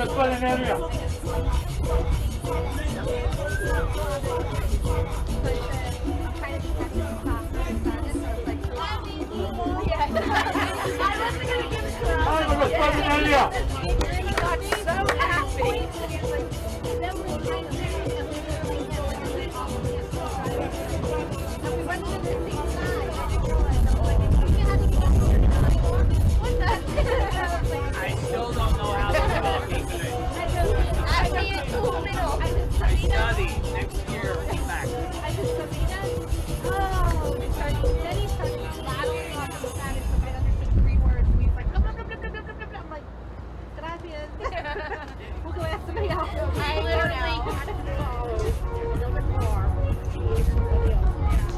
Let's go in the area. I still don't know how to spell today. I study next year. Back. We'll go ask somebody else. I literally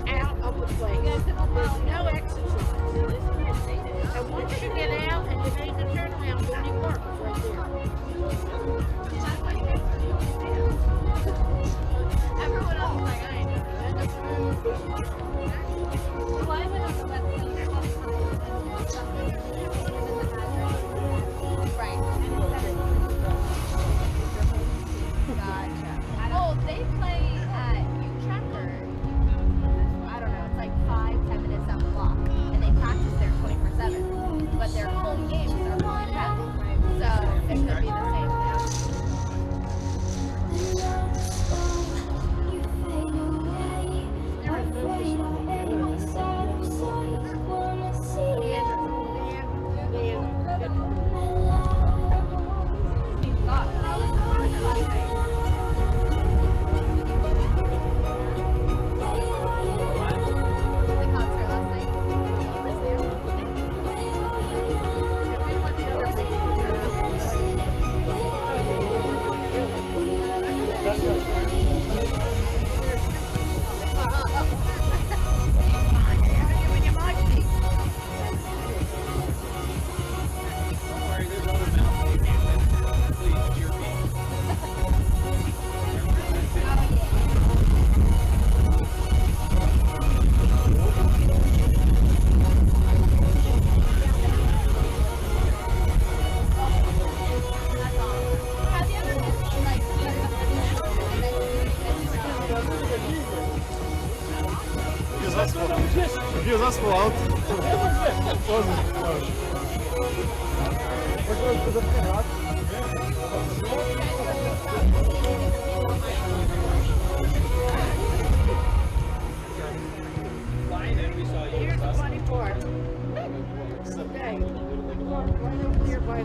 out of the place. There's no exit sign. And once you get out and you make a turnaround, Bonnie Park is right there. Everyone else is like, I ain't doing it. Well, I went on the website all the time. Right. Gotcha. Oh, they play at Utrecht or I don't know. It's like 5-10 minutes up the block, and they practice there 24/7. But their home games are really heavy, so it could be the same thing. Viu asfalto? Here's the funny part. Okay. Right over here by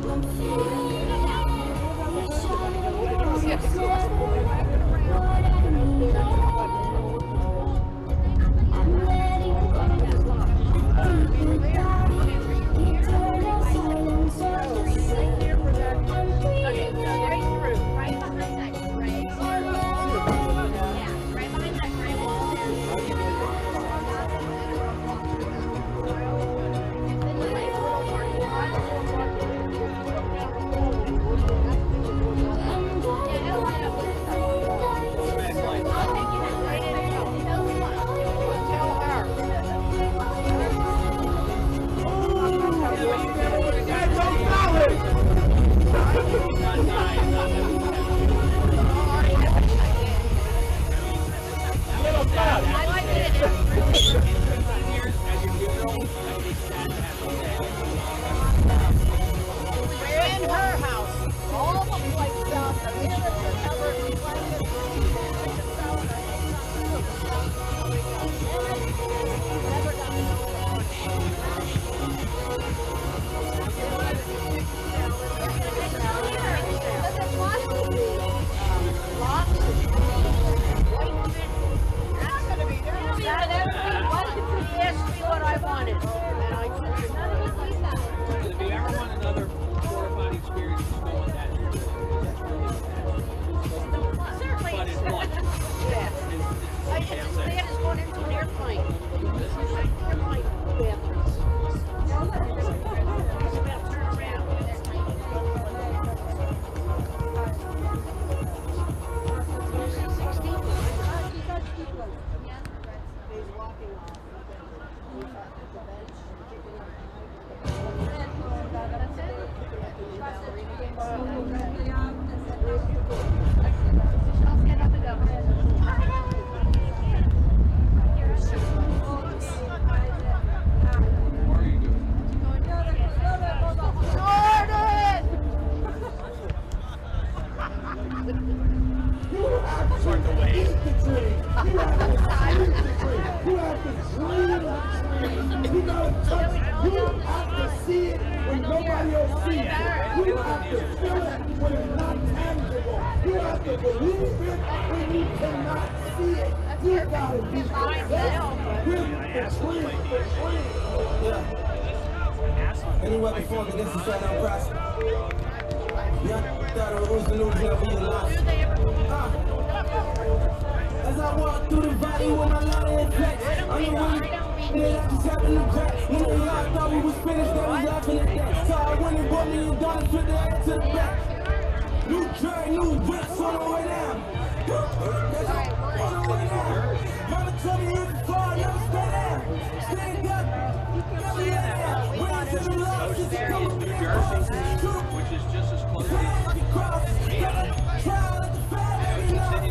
They'll be better. You have to feel it when it's not tangible. You have to believe it when you cannot see it. You gotta be possessed with the dream. Yeah. Anywhere performed against the shutdown process. Yeah, that was the new deal for your life. As I walk through the valley with my line in flex, I'm the one that I just happened to crack. When they all thought we was finished, they was laughing at that. So I went and bought me a dollar, put the head to the back. New drag, new whips on the way down. On the way down. Mama told me if you fall, never stay down. Stand up, never lay down. Wait till the love just come up in the which is just as close to trial at the fire, every night.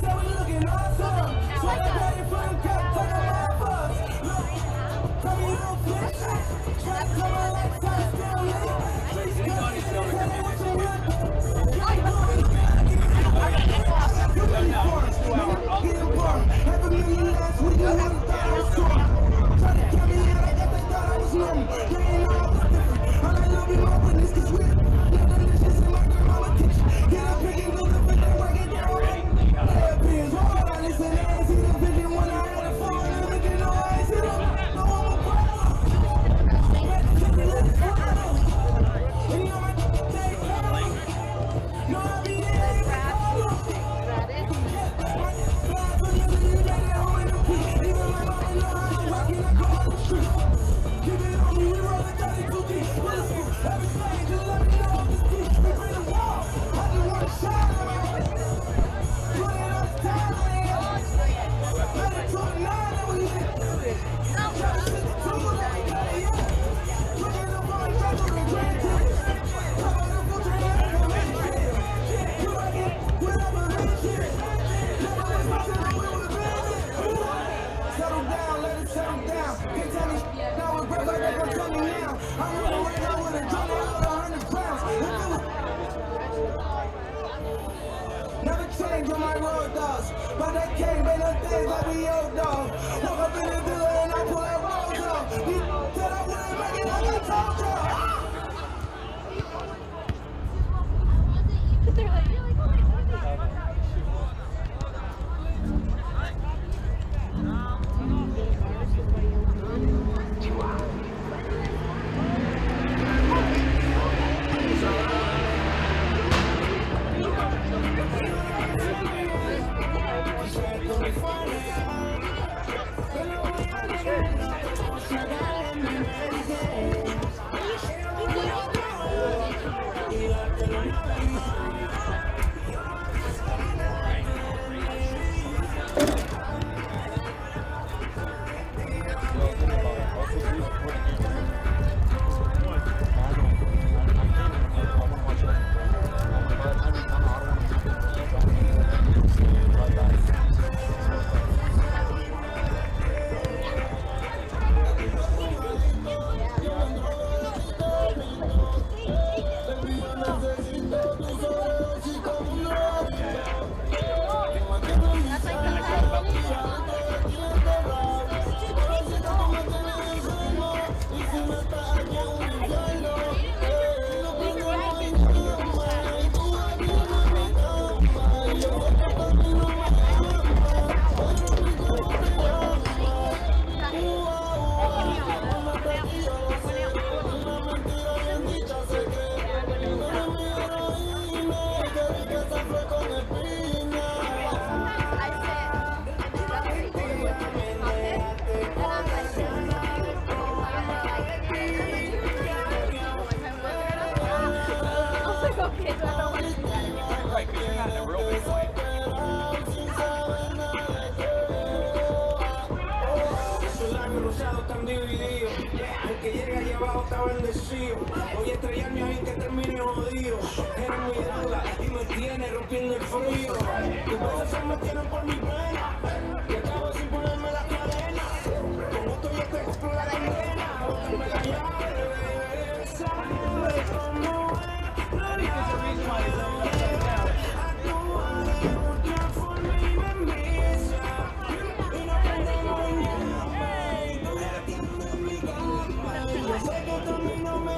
So we looking awesome. So I ready for them cats, take them off us. Look, tell me you don't flinch. Try to come on like time, still lit. Please come and tell me what you want. You ready for us? Get a bar. Have a million last week, you would've thought I was strong. Try to tell me that I guess they thought I was normal. They ain't know I was different. All I love is my witness, cause we're not delicious in my grandmama's kitchen. Get up, pick it, look up, and then break it down. Pins, all I listen, I ain't see the vision when I had a phone. And I didn't know I ain't see them. No, I'm a problem. Let it take me, let it follow. And you know my day follow. No, I be there, ain't my problem. My fly for you, you got that home in the peak. Even my mama know how I'm walking, I go on the street. Keep it on me, we rollin' 32 deep. Beautiful, everything, just let me know this deep. We bring the wall, I just wanna shine on my way. Put it on the time, let it to a 9 and we hit. Try to sit the 2 like we got it, yeah. Put it up on the record and grand tickets. Come on, the future, and I'm gonna make it. You like it, whatever, make it. Never was my time, we was building. Settle down, let it settle down. Can't tell me now with breath like they gon' tell me now. I'm running right now with a drum that load 100 pounds. If it was never change on my road dogs. But they can't make no things like we old dog. Woke up in the villa and I pull that rose off. You said I wouldn't make it like I told y'all. They're like, you're like, oh my God. Voy a estrellarme ahí que termine jodido. Eres mi droga y me tiene rompiendo el frío. Tus besos se metieron por mi pena. Y acabo sin ponerme la cadena. Con gusto yo te compro la condena. Bótame la llave, bebé. Sabes cómo es. Gloria a actúa de otra forma y me besa. Y no prendemos en llama. Y tú la tienes en mi cama. Y yo sé que tú a mí no me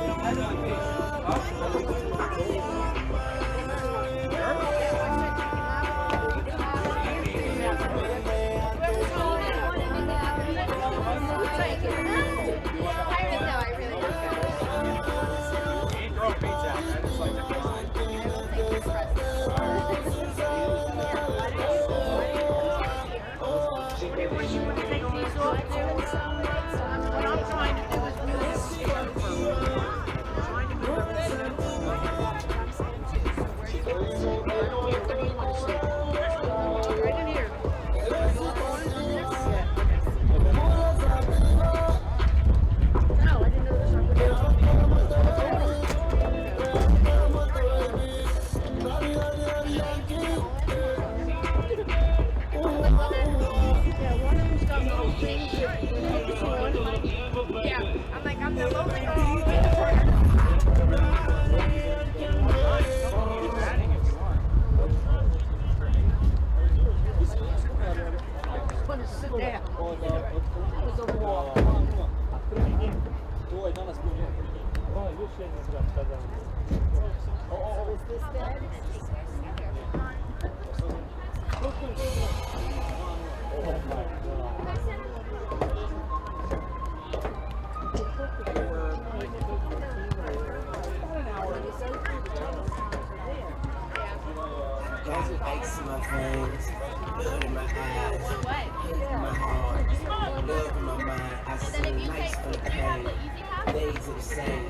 Guys with ice in my veins, blood in my eyes, What? hate in my heart, love in my mind. I Well, then if see you nights take, for the do you have pain. the easy pass? Days of the same.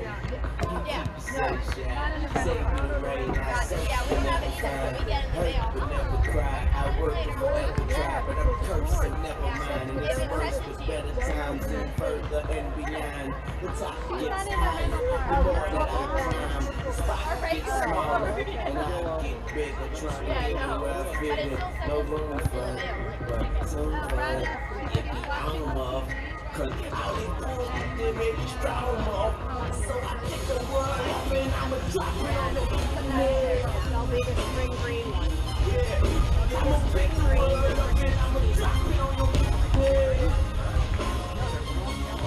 Yeah. Sunshine, save me the rain. I Gotcha. search Yeah, we but don't have never it either, but we find. get in the Hurt mail. but never cry. I work and forever try, but I'm cursed and never Yeah. mind. And If it's it worse says with it to you. better times and further and beyond. The top Not gets in the higher, middle the part. more that I climb. The spot Alright. gets smaller, and I get bigger. Trying to Yeah, I get know. where I But fit it in. still says No it's room in for the mail. but sometimes it be on off. Cause all these fools they make me strong off. So I take the word up and I'ma drop it on the They'll be the spring green one. yeah. I'ma pick the word up and I'ma drop it on your head.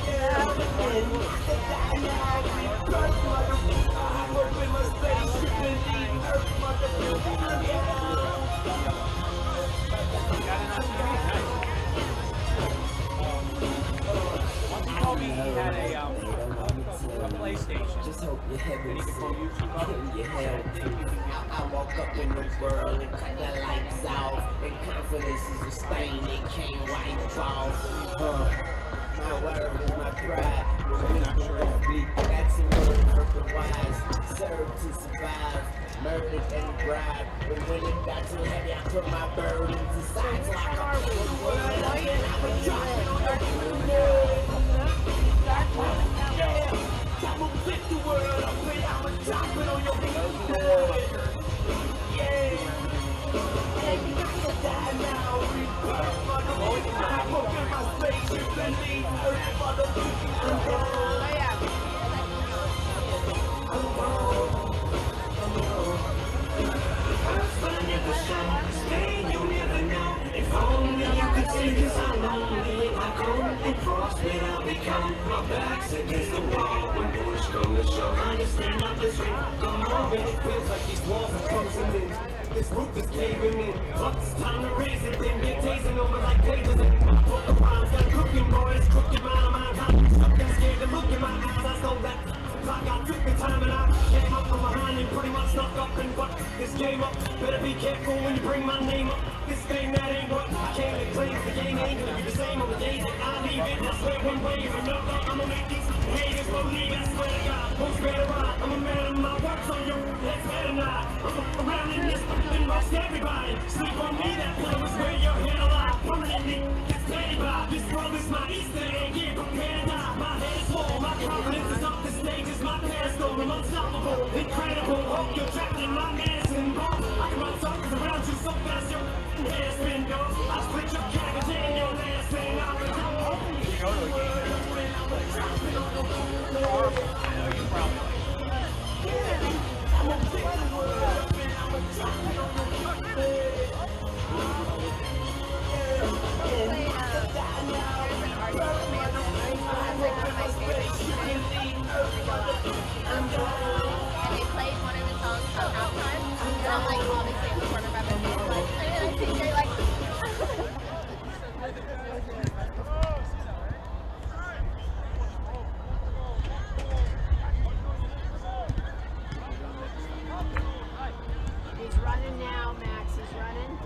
Yeah, and the guy now we burn motherfucker. I'm up in my spaceship and leave Earth motherfucker. Yeah. Told me he had a PlayStation. Just hope your heaven He could pull YouTube up. and your hell. I walk up in the world and cut the lights off. And confidence is a stain they can't wipe off. My word is my pride. When I'm sure that's a word for the wise. Serve to survive. Murdered and bribed. But when it got too heavy, I put my burdens aside. So I can put the word up and I'ma drop it on your head. Yeah, I'ma pick the world up and I'ma drop it on your head. Yeah, and you can die now, rebirth, motherfucker. I'm up in my spaceship and leave Earth, motherfucker. I'm down. Oh, yeah. I'm gone. Fun at the show, Spain, you never know. If only you could see just how lonely I come and cross without become. My back's against the wall when push come to shove. I just stand up and scream, come on. It feels like these walls are closing in. This roof is caving in. But it's time to raise it, then get tasing over like pages. I put the rhymes, got cooking boys, crooked my mind. I'm scared to look in my eyes, I know that. I got took the time and I came up from behind and pretty much snuck up and fucked this game up. Better be careful when you bring my name up. This game that ain't what I can't make claims. The game ain't gonna be the same on the days that I leave it. I swear one way or another, I'ma make these haters believe. I swear to God, who's better ride? I'm a man of my words, so your head's better not. I'm around in this than most everybody. Sleep on me, that pillow is where your head alive. Permanently, it's petty by. This world is my Easter egg, yeah, prepare to die. My head is full, my confidence is up, the stage is my pedestal. I'm unstoppable, incredible. Hope you're trapped in my medicine ball. I can run circles around you so fast your hair spin goes. I split your cabbage in your last thing. I'm a And they played one of the songs for halftime, and I'm like, obviously in the corner by my face, like, and I think they're like, He's running now, Max. He's running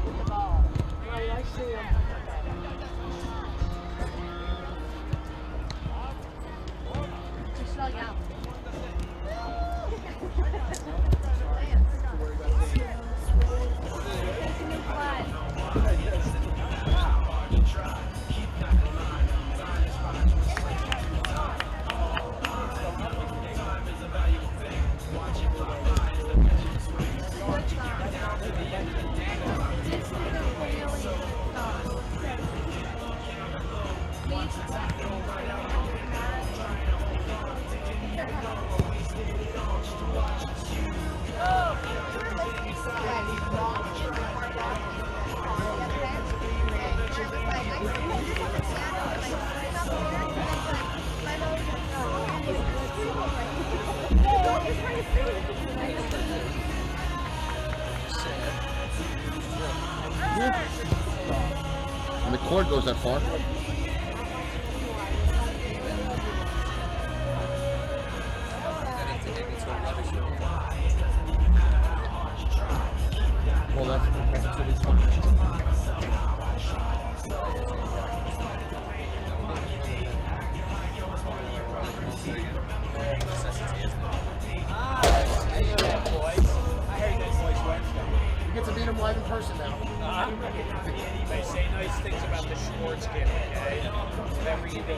with the ball. Right, I see him. just so young. And the cord goes that far. Well, that's what it's fun. You get to meet him live in person now. They say nice things about the Schwartz kid, okay? Whatever you do.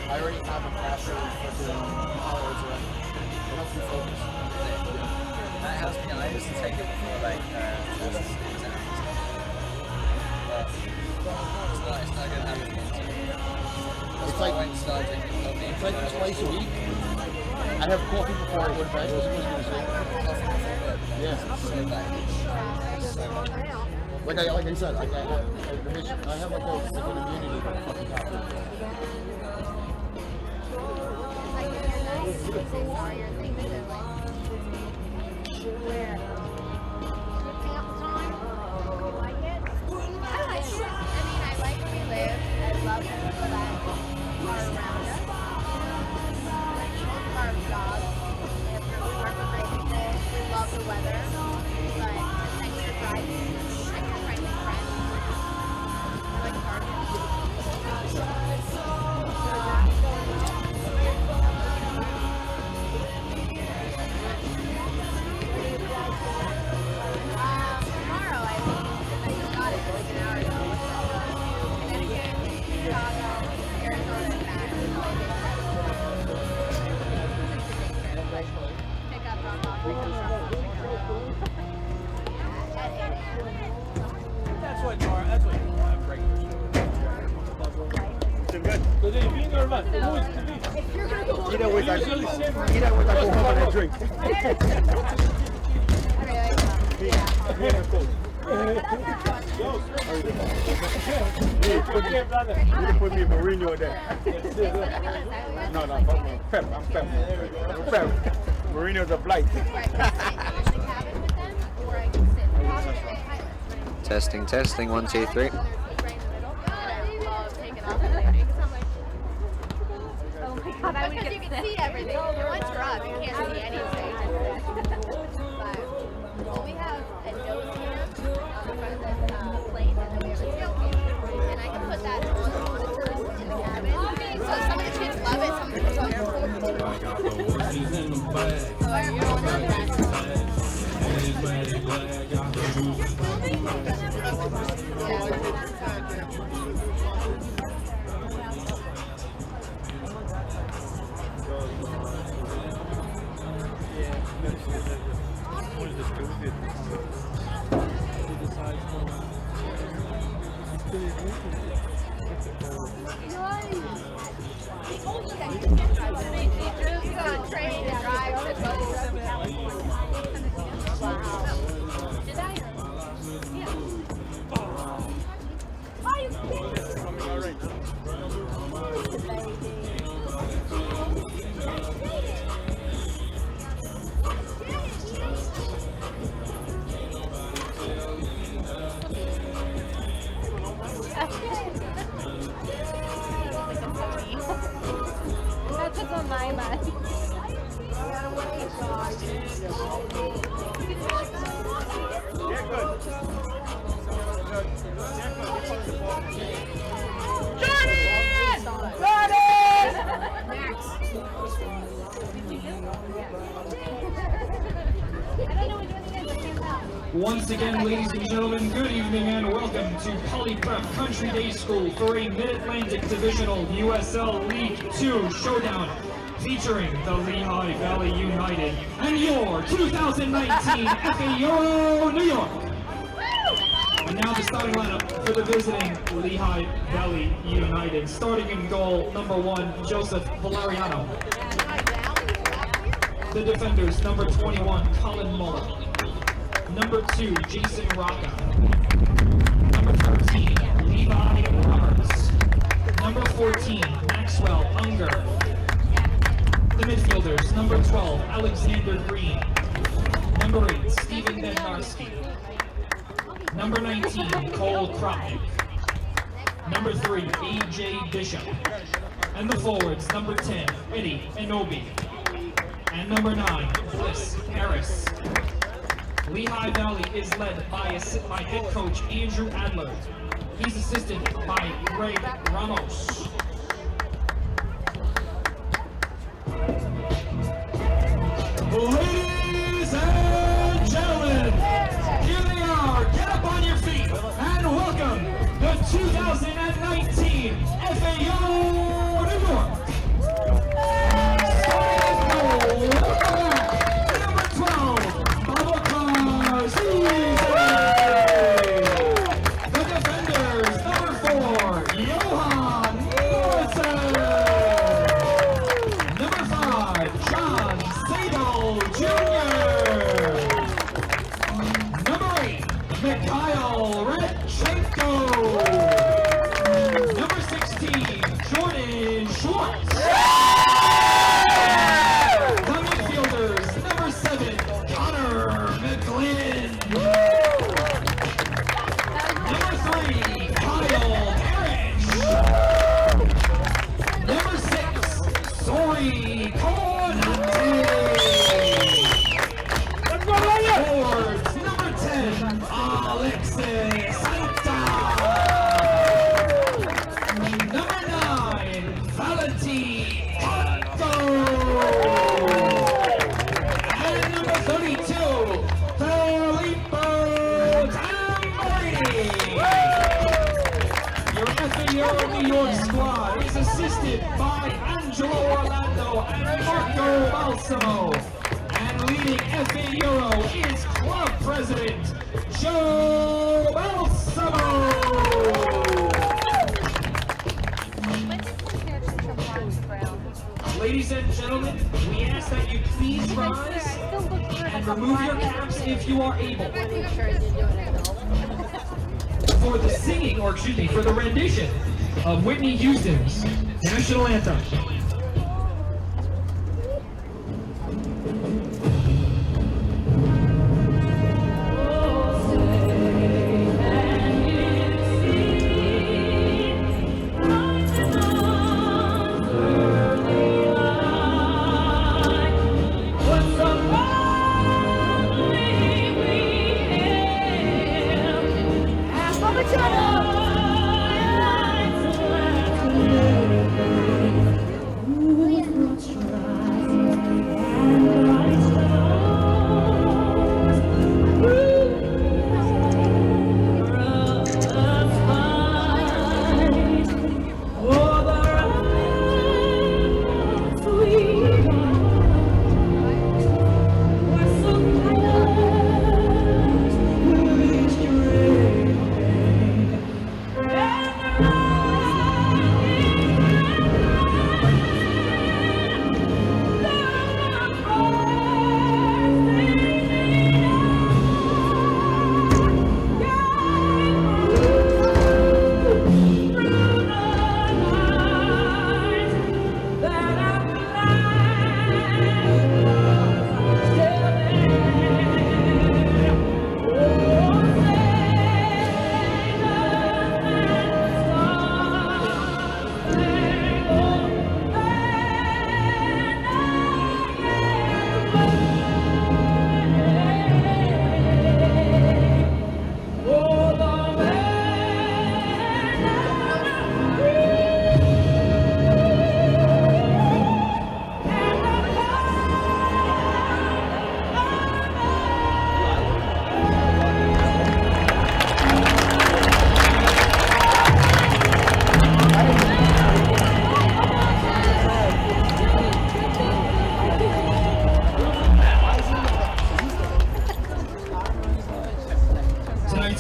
I already have a passion for doing college already. It helps me focus. That helps me. I used to take it before like exams. But it's not going to happen again. It's like twice a week. I have coffee before I go to bed. Yeah. Like I said, I have like an immunity to fucking coffee. That's what you want regular Either way, I go home and drink. You put me in Mourinho there. No, Pep. I'm Pep. Mourinho's a blight. Testing, 1, 2, 3. Because you can see everything. Once you're up, you can't see anything. But we have a nose cam on the front of the plane, and then we have a tail cam. And I can put that on the monitors in the cabin. So some of the kids love it, some of the kids don't. So everyone on that. Train and drive to both. Did I? Yeah. Are you That's just on my mind. Once again, ladies and gentlemen, good evening and welcome to Poly Prep Country Day School for a Mid-Atlantic Divisional USL League 2 showdown featuring the Lehigh Valley United and your 2019 FA Euro New York. And now the starting lineup for the visiting Lehigh Valley United. Starting in goal, number 1, Joseph Valeriano. The defenders, number 21, Colin Muller. Number 2, Jason Rocca. Number 13, Levi 14, Maxwell Unger. The midfielders, number 12, Alexander Green. Number 8, Steven Bednarski. Number 19, Cole Kropnik. Number 3, AJ Bishop. And the forwards, number 10, Eddie Enobi. And number 9, Bliss Harris. Lehigh Valley is led by head coach Andrew Adler. He's assisted by Greg Ramos. Ladies and gentlemen, here they are. Get up on your feet and welcome the 2019 FA Euro New York. And leading FA Euro is club president Joe Balsamo. Ladies and gentlemen, we ask that you please rise and remove your caps if you are able. For the singing, or excuse me, for the rendition of Whitney Houston's national anthem.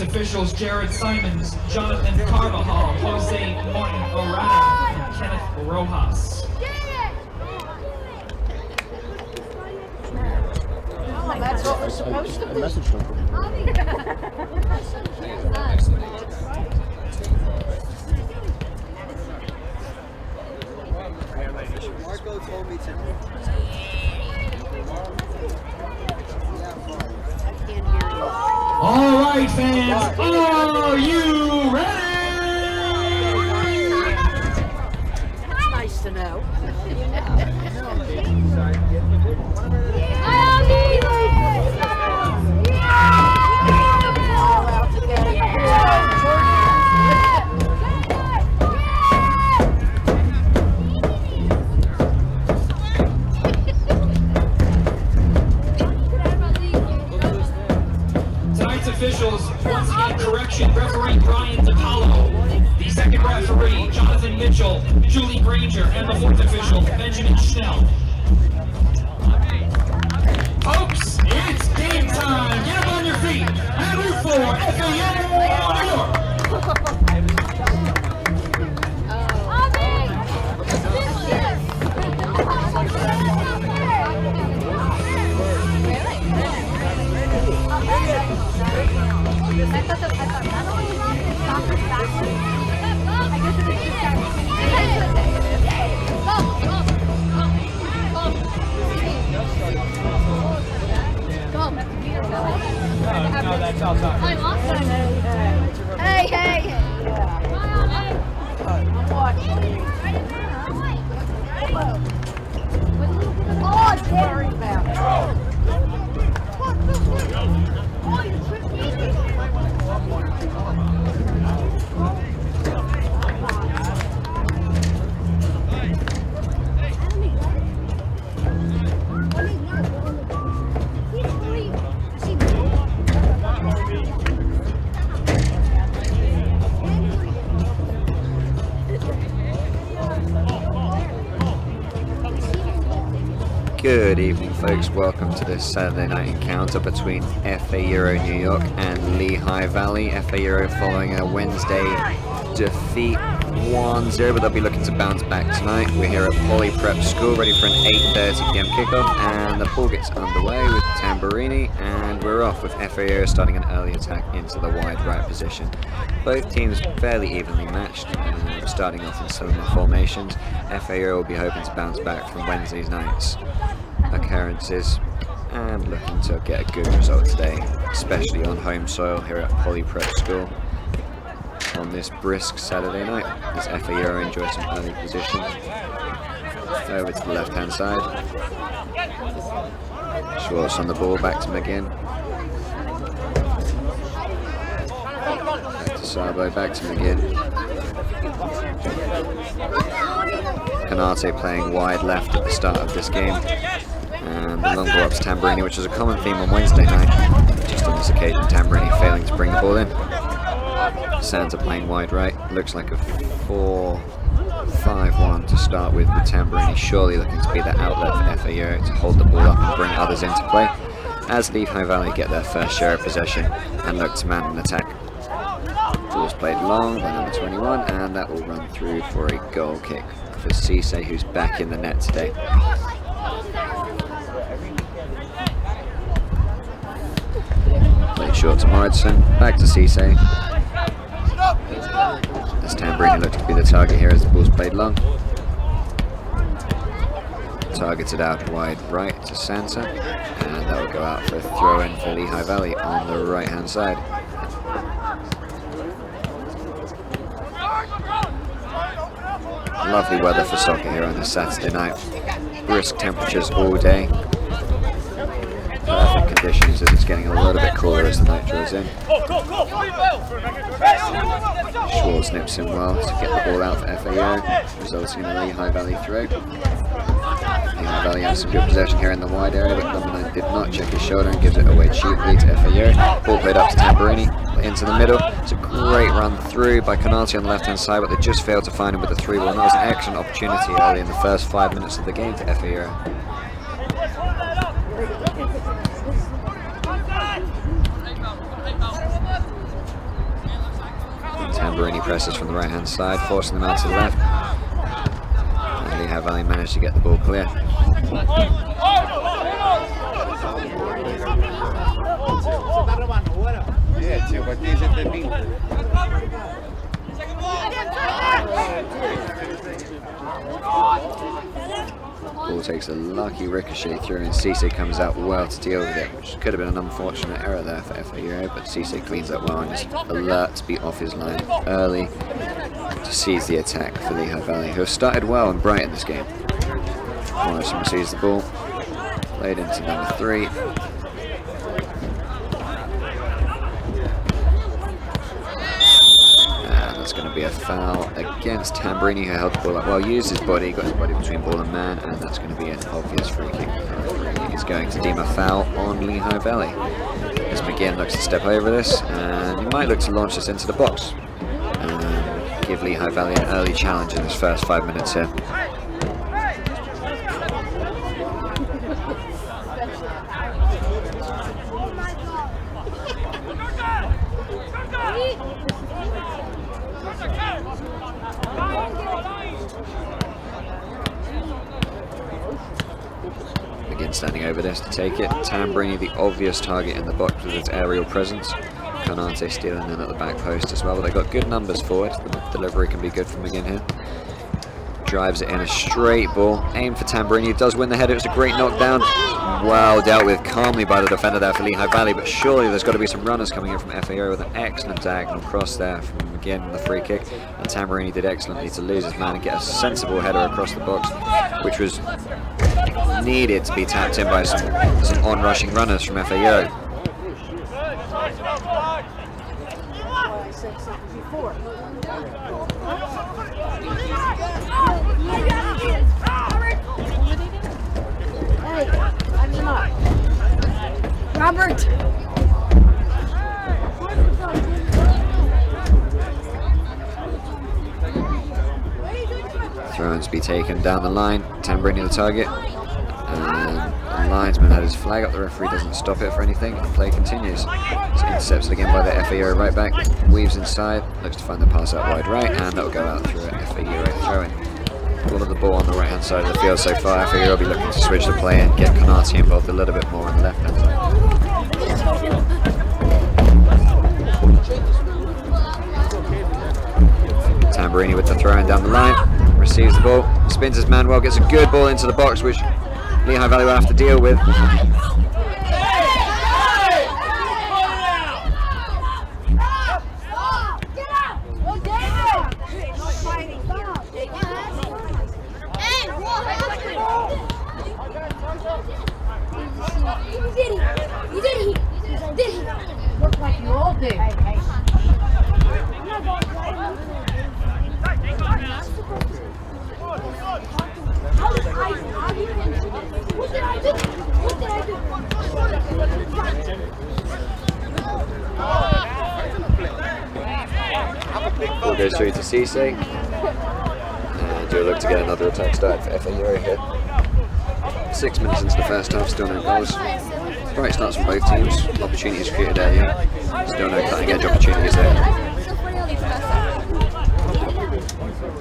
Officials Jared Simons, Jonathan Carvajal, Jose Martin Orada, and Kenneth Rojas. Oh, that's what we're supposed to do. right, fans, are you ready? That's nice to know. All out together. Tonight's officials, once again, correction, referee Brian DiPaolo, the second referee, Jonathan Mitchell, Julie Granger, and the fourth official, Benjamin Schnell. Folks, it's game time. Get up on your feet and root for FA Euro New York. No, that's outside. Hey, hey! I'm watching you. Oh, Sorry about it. Good evening, folks. Welcome to this Saturday night encounter between FA Euro New York and Lehigh Valley. FA Euro following a Wednesday defeat 1-0, but they'll be looking to bounce back tonight. We're here at Poly Prep School, ready for an 8:30 p.m. kickoff, and the ball gets underway with Tamburini, and we're off with FA Euro starting an early attack into the wide right position. Both teams fairly evenly matched, starting off in similar formations. FA Euro will be hoping to bounce back from Wednesday's night's occurrences and looking to get a good result today, especially on home soil here at Poly Prep School on this brisk Saturday night as FA Euro enjoy some early position. Over to the left hand side, Schwartz on the ball, back to McGinn, back to Sabo, back to McGinn. Kanate playing wide left at the start of this game, and the long ball up to Tamburini, which is a common theme on Wednesday night. Just on this occasion, Tamburini failing to bring the ball in. Santa playing wide right, looks like a 4-5-1 to start with Tamburini surely looking to be the outlet for FA Euro to hold the ball up and bring others into play, as Lehigh Valley get their first share of possession and look to mount an attack. Ball's played long by number 21, and that will run through for a goal kick for Cisse, who's back in the net today. Played short to Morrison, back to Cisse. As Tamburini looks to be the target here as the ball's played long. Targeted out wide right to Santa, and that will go out for a throw in for Lehigh Valley on the right hand side. Lovely weather for soccer here on this Saturday night. Brisk temperatures all day. Perfect conditions as it's getting a little bit cooler as the night draws in. Schwartz nips in well to get the ball out for FA Euro, resulting in a Lehigh Valley throw. Lehigh Valley has some good possession here in the wide area, but number 9 did not check his shoulder and gives it away cheaply to FA Euro. Ball played up to Tamburini, into the middle. It's a great run through by Kanate on the left hand side, but they just failed to find him with the 3-ball, and that was an excellent opportunity early in the first 5 minutes of the game for FA Euro. Tamburini presses from the right hand side, forcing them out to the left. And Lehigh Valley managed to get the ball clear. Ball takes a lucky ricochet through, and Cisse comes out well to deal with it, which could have been an unfortunate error there for FA Euro, but Cisse cleans up well and is alert to be off his line early to seize the attack for Lehigh Valley, who have started well and bright in this game. Morrison receives the ball, played into number 3. That's going to be a foul against Tamburini, who held the ball up well, used his body, got his body between ball and man, and that's going to be an obvious free kick. He's going to deem a foul on Lehigh Valley. As McGinn looks to step over this, and he might look to launch this into the box and give Lehigh Valley an early challenge in his first 5 minutes here. Standing over this to take it. Tamburini, the obvious target in the box with its aerial presence. Canate stealing in at the back post as well, but they've got good numbers forward. The delivery can be good from McGinn here. Drives it in a straight ball, aimed for Tamburini, does win the header. It's a great knockdown. Well dealt with calmly by the defender there for Lehigh Valley, but surely there's got to be some runners coming in from FA Euro with an excellent diagonal cross there from McGinn, the free kick, and Tamburini did excellently to lose his man and get a sensible header across the box, which was needed to be tapped in by some on-rushing runners from FA Euro. Robert! Throw-ins be taken down the line, Tamburini the target, and the linesman had his flag up. The referee doesn't stop it for anything, and the play continues. It's intercepted again by the FA Euro right back, weaves inside, looks to find the pass out wide right, and that'll go out through an FA Euro throw-in. All of the ball on the right hand side of the field so far. FA Euro will be looking to switch the play and get Canate involved a little bit more on the left hand side. Tamburini with the throw-in down the line, receives the ball, spins his man well, gets a good ball into the box, which Lehigh Valley will have to deal with. Look like you all did. Ball goes through to Cisse, and you'll look to get another attack started for FA Euro here. 6 minutes into the first half, still no goals. Bright starts from both teams, opportunities created earlier, still no cutting edge opportunities there.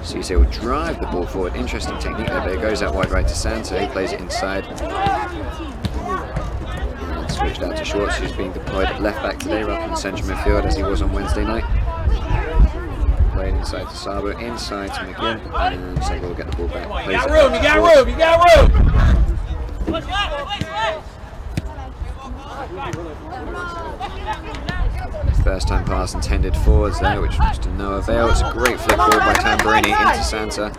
Cisse will drive the ball forward, interesting technique there, but it goes out wide right to Santa, he plays it inside. And switched out to Schwartz, who's being deployed at left back today rather than central midfield as he was on Wednesday night. Played inside to Sabo, inside to McGinn, and Sego will get the ball back. You got room, you got room, you got room! First time pass intended forwards there, which was to no avail. It's a great flick forward by Tamburini into Santa.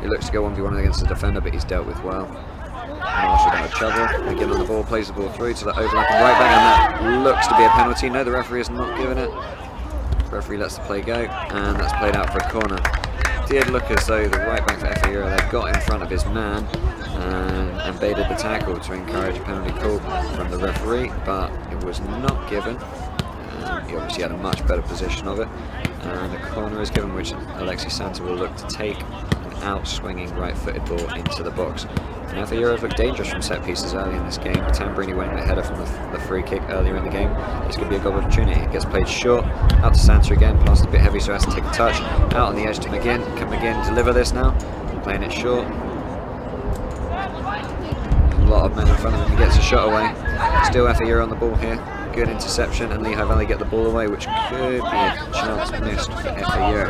He looks to go 1v1 against the defender, but he's dealt with well. Marshall out of trouble. McGinn on the ball, plays the ball through to the overlapping right back, and that looks to be a penalty. No, the referee is not giving it. The referee lets the play go, and that's played out for a corner. It did look as though the right back for FA Euro there got in front of his man and baited the tackle to encourage a penalty call from the referee, but it was not given. He obviously had a much better position of it, and a corner is given, which Alexis Santa will look to take an out-swinging right-footed ball into the box. And FA Euro looked dangerous from set pieces early in this game. Tamburini went in a header from the free kick earlier in the game. This could be a goal opportunity. It gets played short, out to Santa again, passed a bit heavy so has to take a touch. Out on the edge to McGinn. Can McGinn deliver this now? Playing it short. A lot of men in front of him. He gets a shot away. Still FA Euro on the ball here. Good interception, and Lehigh Valley get the ball away, which could be a chance missed for FA Euro.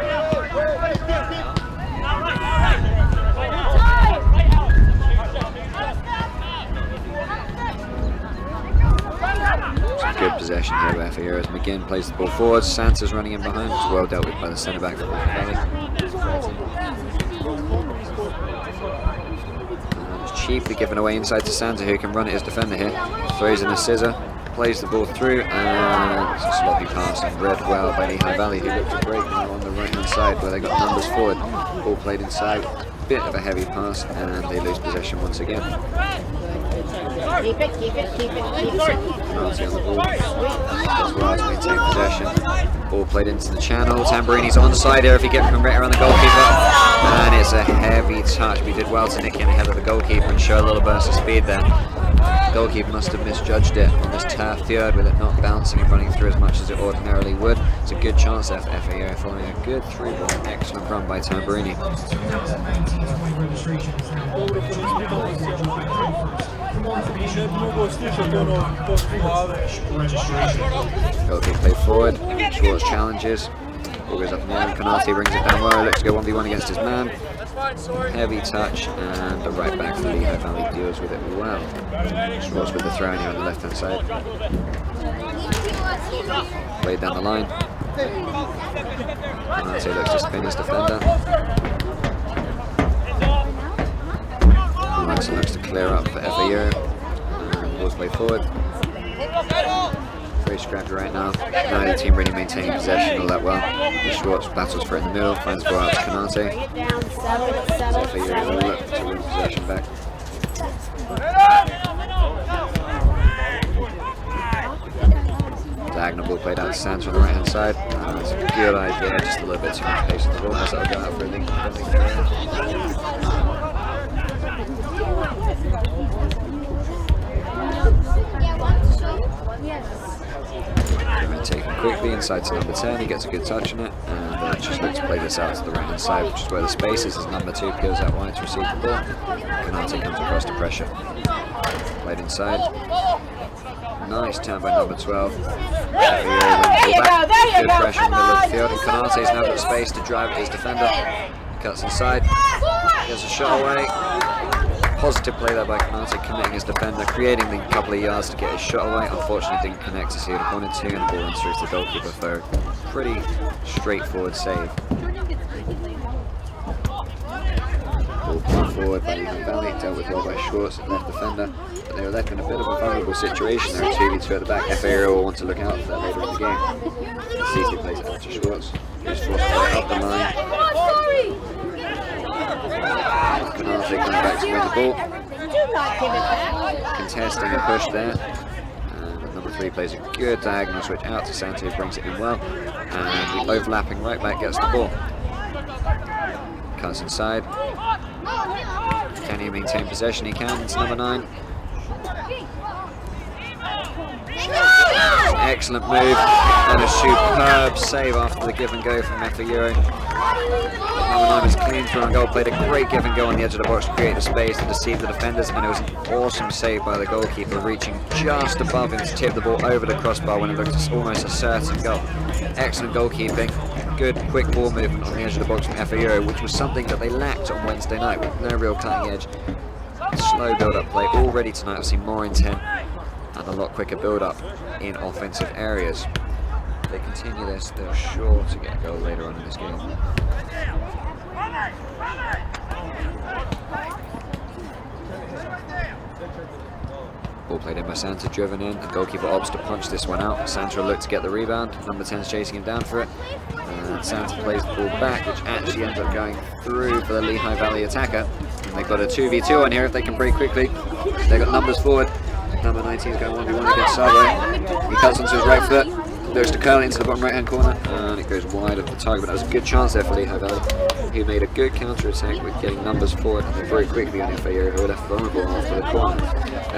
some good possession here by FA Euro as McGinn plays the ball forward. Santa's running in behind. It's well dealt with by the centre back from Lehigh Valley. And it's cheaply given away inside to Santa, who can run it as defender here. Throws in a scissor, plays the ball through, and it's a sloppy pass and read well by Lehigh Valley, who looked to break now on the right hand side where they got numbers forward. Ball played inside, bit of a heavy pass, and they lose possession once again. Keep it, keep it, keep it, keep it. Penalty on the ball as well to maintain possession. Ball played into the channel. Tamburini's onside here if he gets from right around the goalkeeper. And it's a heavy touch. We did well to nick in ahead of the goalkeeper and show a little burst of speed there. The goalkeeper must have misjudged it on this turf field with it not bouncing and running through as much as it ordinarily would. It's a good chance there for FA Euro following a good through ball. Excellent run by Tamburini. Goalkeeper played forward. Schwartz challenges. Ball goes up and down. Canate brings it down well. Looks to go 1v1 against his man. Heavy touch, and the right back for Lehigh Valley deals with it well. Schwartz with the throw in here on the left hand side. Played down the line. Canate looks to spin his defender. Alexa looks to clear up for FA Euro. Ball's played forward. Very scrappy right now. Neither team really maintaining possession all that well. Schwartz battles for it in the middle, finds the ball out to Canate. FA Euro look to win possession back. Diagonal ball played out to Sands on the right hand side. It's a good idea, just a little bit too much pace on the ball. That'll go out for a link. Taken quickly inside to number 10, he gets a good touch on it, and just looks to play this out to the right hand side, which is where the space is, as number 2 peels out wide to receive the ball. Canate comes across to pressure. Played inside. Nice turn by number 12. Good pressure in the middle of the field, and Canate's now got space to drive his defender. He cuts inside, gets a shot away. Positive play there by Canate, committing his defender, creating the couple of yards to get his shot away. Unfortunately didn't connect as he would have wanted to, and the ball runs through to the goalkeeper for a pretty straightforward save. Ball pulled forward by Lehigh Valley, dealt with well by Schwartz, left defender, but they were left in a bit of a vulnerable situation there, 2v2 at the back. FA Euro will want to look out for that later in the game. Cecily plays it out to Schwartz. Here's Schwartz play up the line. Canate comes back to win the ball. Contesting a push there. And number 3 plays a good diagonal switch out to Santa, who brings it in well. And the overlapping right back gets the ball. Cuts inside. Can he maintain possession? He can. It's number 9. Excellent move and a superb save after the give and go from FA Euro. Number 9 was clean through and goal, played a great give and go on the edge of the box to create the space to deceive the defenders, and it was an awesome save by the goalkeeper, reaching just above him to tip the ball over the crossbar when it looked almost a certain goal. Excellent goalkeeping, good quick ball movement on the edge of the box from FA Euro, which was something that they lacked on Wednesday night with no real cutting edge. Slow build-up play. Already tonight I've seen more intent and a lot quicker build-up in offensive areas. If they continue this, they're sure to get a goal later on in this game. Ball played in by Santa, driven in. The goalkeeper opts to punch this one out. Santa will look to get the rebound. Number 10's chasing him down for it. And Santa plays the ball back, which actually ends up going through for the Lehigh Valley attacker. And they've got a 2v2 on here if they can break quickly. They've got numbers forward. Number 19 is going 1v1 against Sabo. He cuts onto his right foot. Goes to curl it into the bottom right hand corner, and it goes wide of the target, but that was a good chance there for Lehigh Valley, who made a good counter attack with getting numbers forward, and they very quickly on FA Euro, who were left vulnerable after the corner.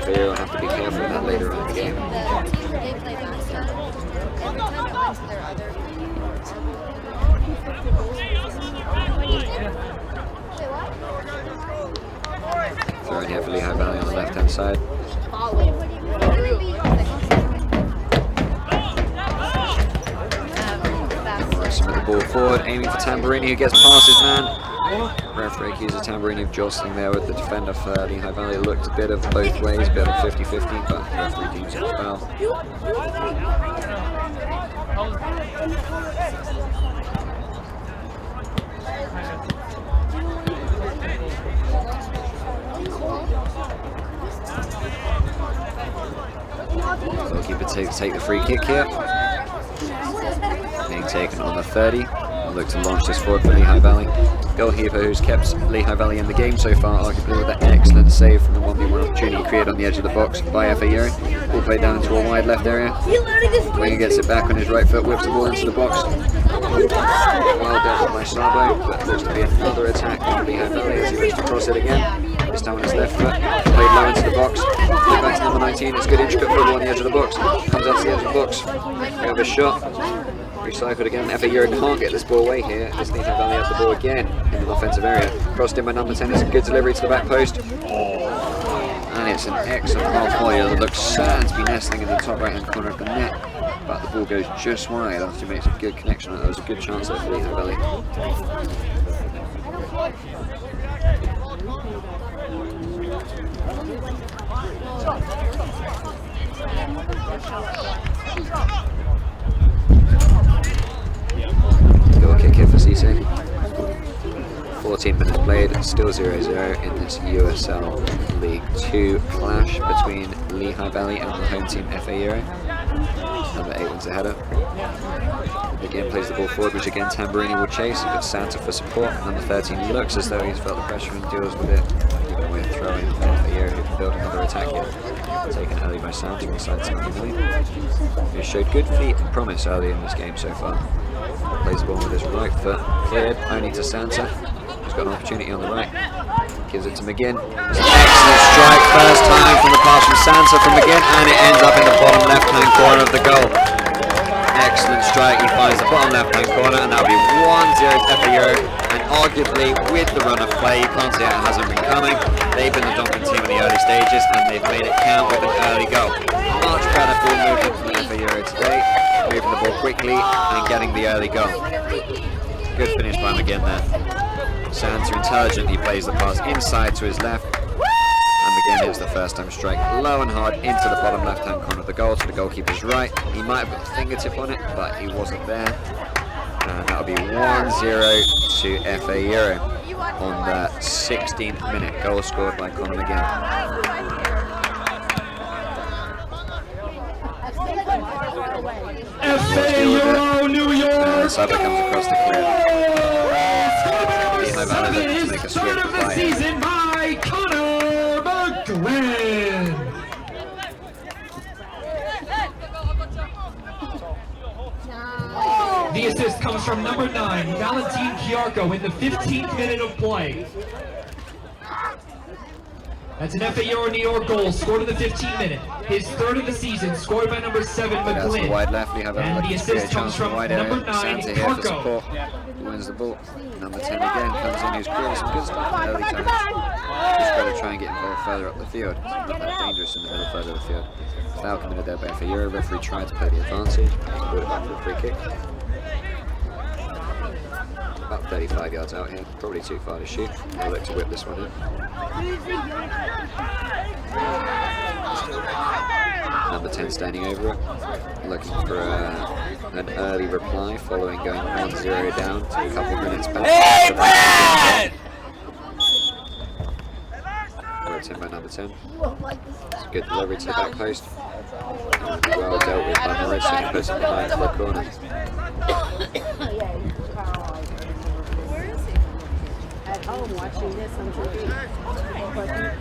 FA Euro will have to be careful of that later on in the game. Throw in here for Lehigh Valley on the left hand side. Submit the ball forward, aiming for Tamburini, who gets past his man. Referee accuses Tamburini of jostling there with the defender for Lehigh Valley. It looked a bit of both ways, a bit of 50-50, but the referee deems it a foul. Goalkeeper take the free kick here. Being taken on the 30. Look to launch this forward for Lehigh Valley. Goalkeeper who's kept Lehigh Valley in the game so far, arguably with an excellent save from the 1v1 opportunity created on the edge of the box by FA Euro. Ball played down into a wide left area. Winger gets it back on his right foot, whips the ball into the box. Well dealt by Sabo, but looks to be another attack from Lehigh Valley as he looks to cross it again. This time on his left foot, played low into the box. Played back to number 19, it's good intricate football on the edge of the box. Comes out to the edge of the box. We have a shot. Recycled again. FA Euro can't get this ball away here as Lehigh Valley has the ball again in the offensive area. Crossed in by number 10. It's a good delivery to the back post. And it's an excellent half volley that looks certain to be nestling in the top right hand corner of the net. But the ball goes just wide after he makes a good connection. That was a good chance there for Lehigh Valley. Goal kick here for CC. 14 minutes played, still 0-0 in this USL League 2 clash between Lehigh Valley and the home team FA Euro. Number 8 wins the header. Again plays the ball forward, which again Tamburini will chase. He's got Santa for support. Number 13 looks as though he's felt the pressure and deals with it. Even away and throwing for FA Euro, who can build another attack here. Taken early by Santa inside Tamburini, who showed good feet and promise early in this game so far. Plays the ball with his right foot, cleared only to Santa. He's got an opportunity on the right. Gives it to McGinn. It's an excellent strike, first time from the pass from Santa from McGinn, and it ends up in the bottom left-hand corner of the goal. Excellent strike, he finds the bottom left-hand corner, and that'll be 1-0 FA Euro. And arguably, with the run of play, you can't say it hasn't been coming. They've been the dominant team in the early stages, and they've made it count with an early goal. Much better ball movement from FA Euro today, moving the ball quickly and getting the early goal. Good finish by McGinn there. Santa intelligently plays the pass inside to his left, and McGinn hits the first time strike low and hard into the bottom left hand corner of the goal to the goalkeeper's right. He might have got a fingertip on it, but he wasn't there. And that'll be 1-0 to FA Euro on the 16th minute. Goal scored by Conor McGinn. FA Euro New York. Saba comes across the clear. Lehigh Valley looking to make a swift play. Season by Conor McGinn. The assist comes from number 9, Valentin Chiarco, in the 15th minute of play. That's an FA Euro New York goal scored in the 15th minute. His third of the season, scored by number 7, McGlynn. The wide left, and the assist comes from number 9, Santa here for support. Chiarco. He wins the ball. Number 10 again comes in, who's creating some good stuff in early times. He's got to try and get involved further up the field. Not that dangerous in the middle further up the field. Foul committed there by FA Euro. Referee tried to play the advantage. Brought it back for a free kick. About 35 yards out here, probably too far to shoot. I'll look to whip this one in. Number 10 standing over it, looking for an early reply following going 1-0 down to a couple of minutes back. Whipped in by number 10. It's a good delivery to the back post. And well dealt with by Morrison, who puts it behind for a corner.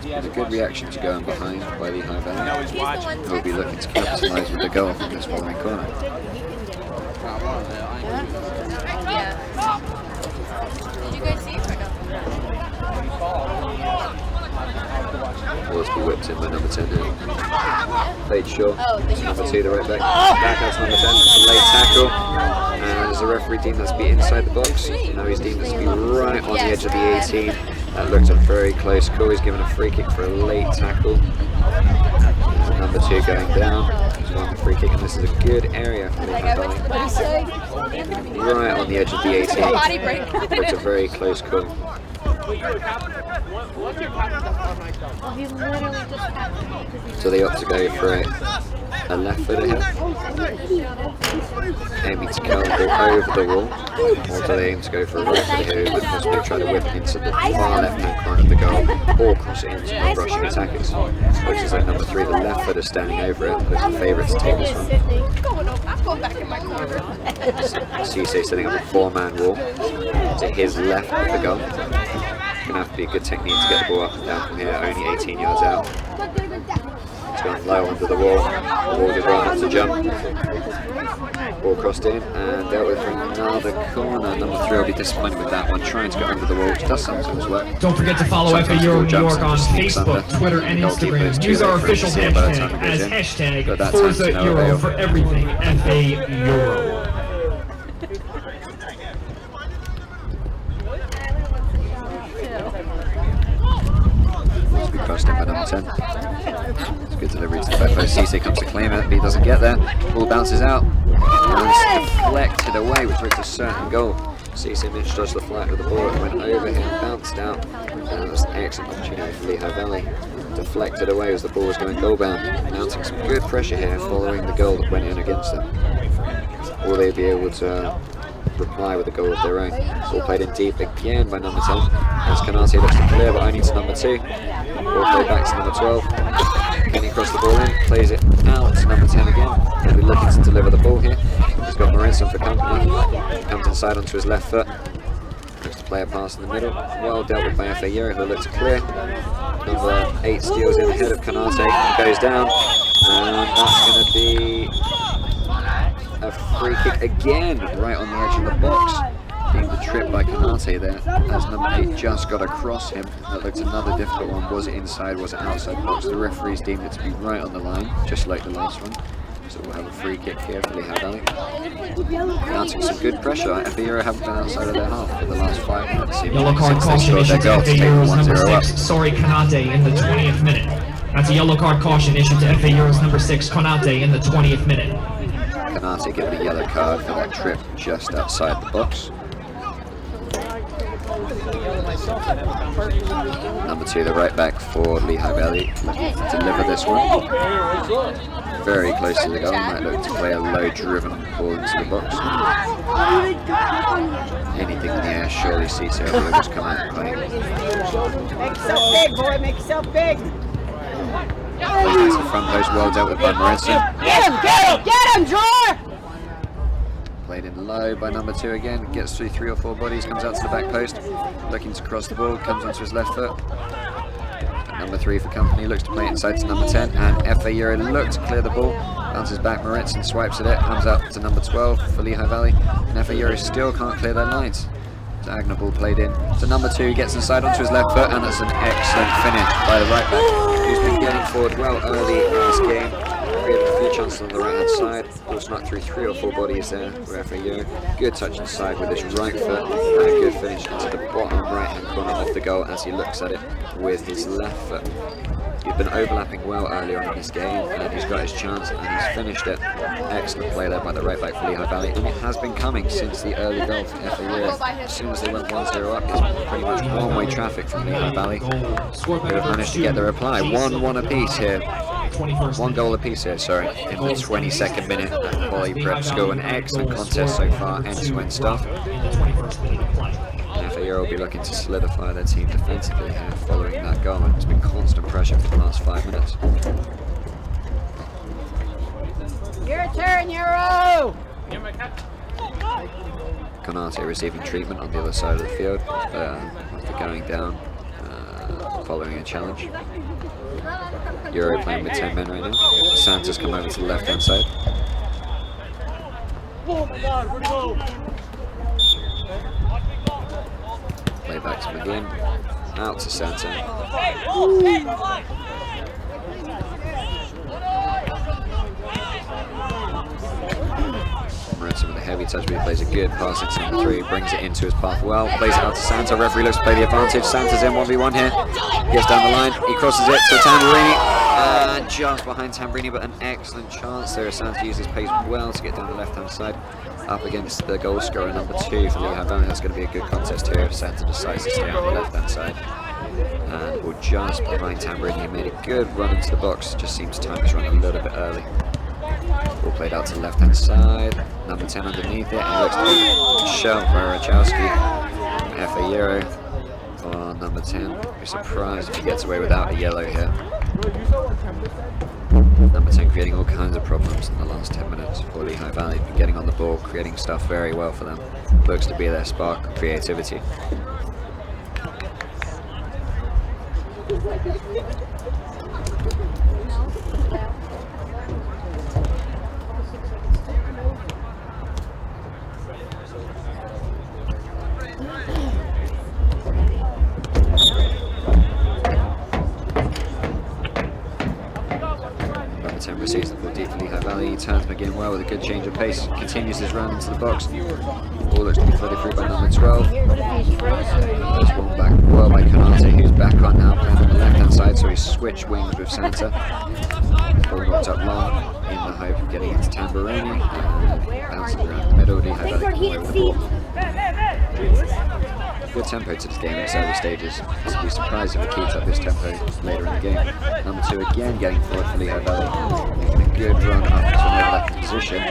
There's a good reaction to going behind by Lehigh Valley. Who will be looking to capitalise with the goal from this following corner. Did you guys see it or no? Ball to be whipped in by number 10 now. Played short. Oh, Number 2, the right back. Back out to number 10. It's a late tackle. And as the referee deemed that to be inside the box, now he's deemed that to be right on the edge of the 18. That looked a very close call. He's given a free kick for a late tackle. And number 2 going down. on the free kick, and this is a good area for Lehigh Valley. Right on the edge of the 18. It's a very close call. So they opt to go for a left footer here, aiming to curl the ball over the wall, or do they aim to go for a right footer here who would possibly try to whip it into the far left hand corner of the goal, or cross it into the rushing attackers. Looks as though number 3, the left footer, standing over it, looks the favourite to take this one. Cisse setting up a 4-man wall to his left of the goal. Gonna have to be a good technique to get the ball up and down from here, only 18 yards out. It's gone low under the wall. The ball did well enough to jump. Ball crossed in and dealt with from another corner. Number 3 will be disappointed with that one, trying to get under the wall, which does sometimes work. Don't forget to follow FA Euro New York on Facebook, Twitter, and Instagram. Use our official hashtag as hashtag Forza Euro for everything FA Euro. Crossed in by number 10. It's a good delivery to the back post. Cisse comes to claim it, but he doesn't get there. Ball bounces out and it's deflected away, which was a certain goal. Cisse misjudged the flight of the ball. It went over him, bounced out, and it was an excellent opportunity for Lehigh Valley. Deflected away as the ball was going goal bound, mounting some good pressure here following the goal that went in against them. Will they be able to reply with a goal of their own? Ball played in deep again by number 10 as Canate looks to clear, but only to number 2. Ball played back to number 12. Kenny crossed the ball in, plays it out to number 10 again. He'll be looking to deliver the ball here. He's got Morinson for company. Comes inside onto his left foot. Looks to play a pass in the middle. Well dealt with by FA Euro, who looks to clear. Number 8 steals in ahead of Canate and goes down. And that's going to be a free kick again, right on the edge of the box. Being the trip by Canate there, as number 8 just got across him. That looked another difficult one. Was it inside, was it outside the box? The referees deemed it to be right on the line, just like the last one. So we'll have a free kick here for Lehigh Valley. Mounting some good pressure. FA Euro haven't been outside of their half for the last 5 minutes. Yellow card caution issued to FA Euro's number 6, Sorry Canate, in the 20th minute. That's a yellow card caution issued to FA Euro's number 6, Canate, in the 20th minute. Canate given a yellow card for that trip just outside the box. Number 2, the right back for Lehigh Valley, looking to deliver this one. Very close to the goal, might look to play a low driven ball into the box. Anything in the air, surely Cisse will just come out and play. Make yourself big, boy, make yourself big. Plays into the front post, well dealt with by Morinson. Get him, Drawer! Played in low by number 2 again, gets through 3 or 4 bodies, comes out to the back post, looking to cross the ball, comes onto his left foot. Number 3 for company, looks to play it inside to number 10, and FA Euro looks to clear the ball, bounces back, Morinson swipes at it, comes up to number 12 for Lehigh Valley, and FA Euro still can't clear their lines. Diagonal ball played in to number 2, gets inside onto his left foot, and that's an excellent finish by the right back, who's been getting forward well early in this game. Created a few chances on the right hand side, ball snuck through 3 or 4 bodies there for FA Euro. Good touch inside with his right foot, and a good finish into the bottom right hand corner of the goal as he looks at it with his left foot. He's been overlapping well earlier on in this game, and he's got his chance and he's finished it. Excellent play there by the right back for Lehigh Valley, and it has been coming since the early goal for FA Euro. As soon as they went 1-0 up, it's pretty much one-way traffic from Lehigh Valley. They have managed to get the reply. 1-1 apiece here. 1 goal apiece here, sorry, in the 22nd minute. Poly Prep score an excellent contest so far, end-to-end stuff. And FA Euro will be looking to solidify their team defensively here following that goal, and it's been constant pressure for the last 5 minutes. Your turn, Euro! Canate receiving treatment on the other side of the field after going down following a challenge. Euro playing with 10 men right now. Santos come over to the left hand side. Play back to McGinn. Out to Santos. Morinson with a heavy touch, but he plays a good pass into number 3, brings it into his path well, plays it out to Santa. Referee looks to play the advantage. Santa's in 1v1 here, gets down the line, he crosses it to Tamburini, And just behind Tambrini, but an excellent chance there. Santa uses pace well to get down the left-hand side, up against the goal scorer number 2 for Lehigh Valley. That's going to be a good contest here if Santa decides to stay on the left-hand side. And we're just behind Tambrini. He made a good run into the box. Just seems time is running a little bit early. Ball played out to the left-hand side. Number 10 underneath it. And looks to be shoved by Rachowski. FA Euro for number 10. Be surprised if he gets away without a yellow here. Number 10 creating all kinds of problems in the last 10 minutes for Lehigh Valley. Been getting on the ball, creating stuff very well for them. Looks to be their spark of creativity. Receives the ball deep for Lehigh Valley. He turns McGinn well with a good change of pace. Continues his run into the box. Ball looks to be flooded through by number 12. There's one back well by Canate, who's back on now, playing on the left-hand side, so he's switched wings with Santa. Ball knocked up long in the hope of getting into Tamburini. Bouncing around the middle. Lehigh Valley come away with the ball. Good tempo to this game in its early stages. I'd be surprised if it keeps up this tempo later in the game. Number 2 again getting forward for Lehigh Valley. Making a good run up to another left position.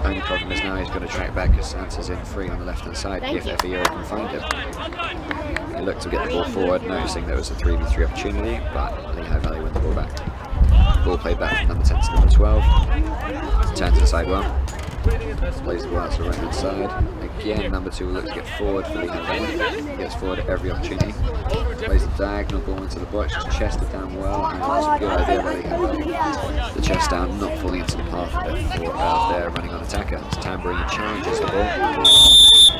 Only problem is now he's got to track back because Santa's in free on the left hand side if FA Euro can find him. He looked to get the ball forward, noticing there was a 3v3 opportunity, but Lehigh Valley win the ball back. Ball played back from number 10 to number 12. Turns inside well. Plays the ball out to the right hand side. Again, number 2 will look to get forward for Lehigh Valley. Gets forward at every opportunity. Plays the diagonal ball into the box, just chested down well, and that's a good idea by Lehigh Valley. The chest down, not falling into the path of their running on attacker. As Tamburini challenges the ball.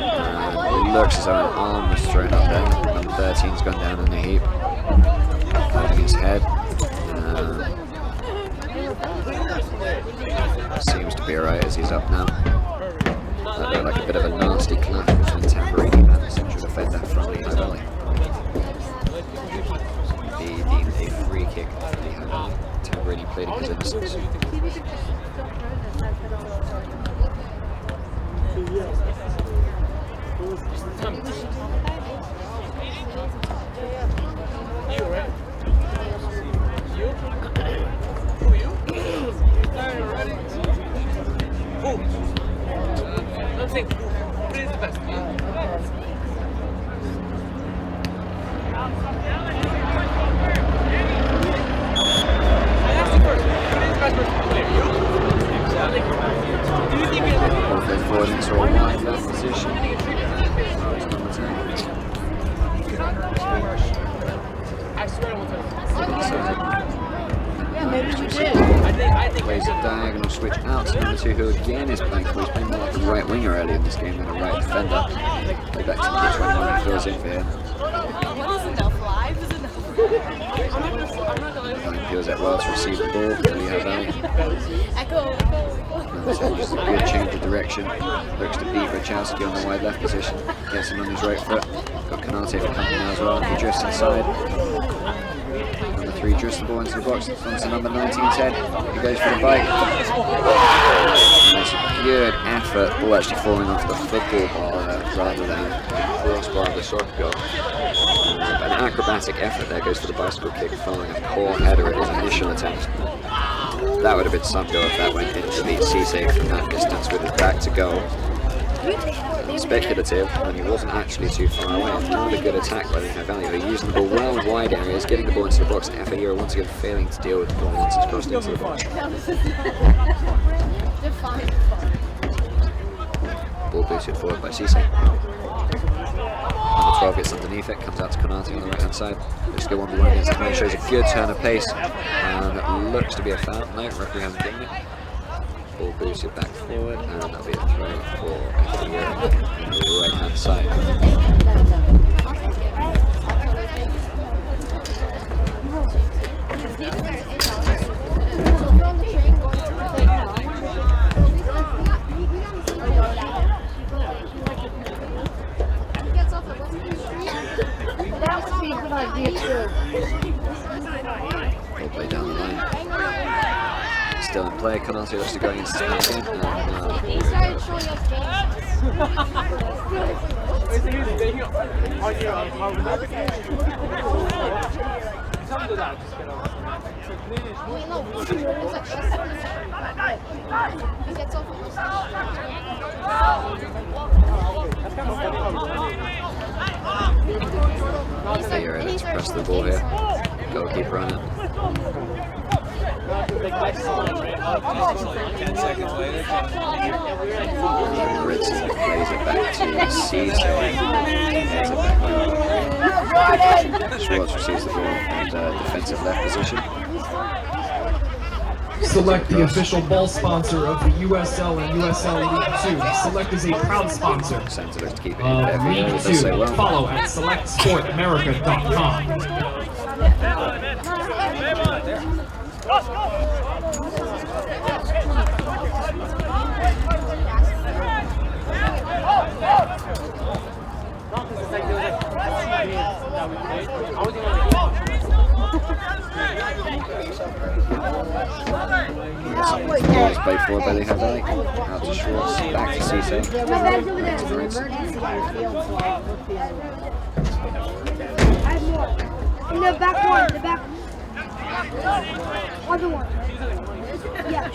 And it looks as though an arm was thrown up there. Number 13's gone down in the heap. Holding his head. Seems to be alright as he's up now. That looked like a bit of a nasty clash between Tamburini and the central defender from Lehigh Valley. He deemed a free kick for Lehigh Valley. Tamburini played in his innocence. Forward into a wide left position. Yeah, maybe you did. Plays a diagonal switch out to number 2, who again is playing for. He's playing more like a right winger earlier in this game than a right defender. Play back to number 21, he fills in for him. What is enough live? Is enough? Peels that well to receive the ball for Lehigh Valley. Echo. Just a good change of direction. Looks to beat Rachowski on the wide left position. Gets him on his right foot. Got Canate for company now as well. He drifts inside. Number 3 drifts the ball into the box. Onto number 19's head. He goes for the bike. And it's a good effort. Ball actually falling off the football bar rather than the crossbar of the soccer goal. An acrobatic effort there, goes for the bicycle kick following a poor header at his initial attempt. That would have been some goal if that went into the Cisse from that distance with his back to goal. Speculative, and he wasn't actually too far away. Another good attack by Lehigh Valley. They're using the ball well in wide areas, getting the ball into the box, and FA Euro once again failing to deal with the ball once it's crossed into the box. Ball boosted forward by Cisse. Number 12 gets underneath it, comes out to Canate on the right hand side. Looks to go 1v1 against the man, shows a good turn of pace, and it looks to be a foul. No, referee hasn't given it. Ball boosted back forward, and that'll be a throw for FA Euro on the right hand side. Play down the line. Still in play. Canate looks to go against his man again. He started showing us games. Wait, no. It's like he gets off of FA Euro to press the ball here. Goalkeeper on it. 10 seconds later. Ritson plays it back to Cisse. Schwartz receives the ball and defensive left position. Select the official ball sponsor of the USL and USL League 2. Select is a proud sponsor Centre looks to keep it in. of FA Euro League does 2. so well. Follow at selectsportamerica.com. It's played forward by Lehigh Valley. Out to Schwartz, back to Cisse. Back to Ritson. In the back one, the back other one. Yeah.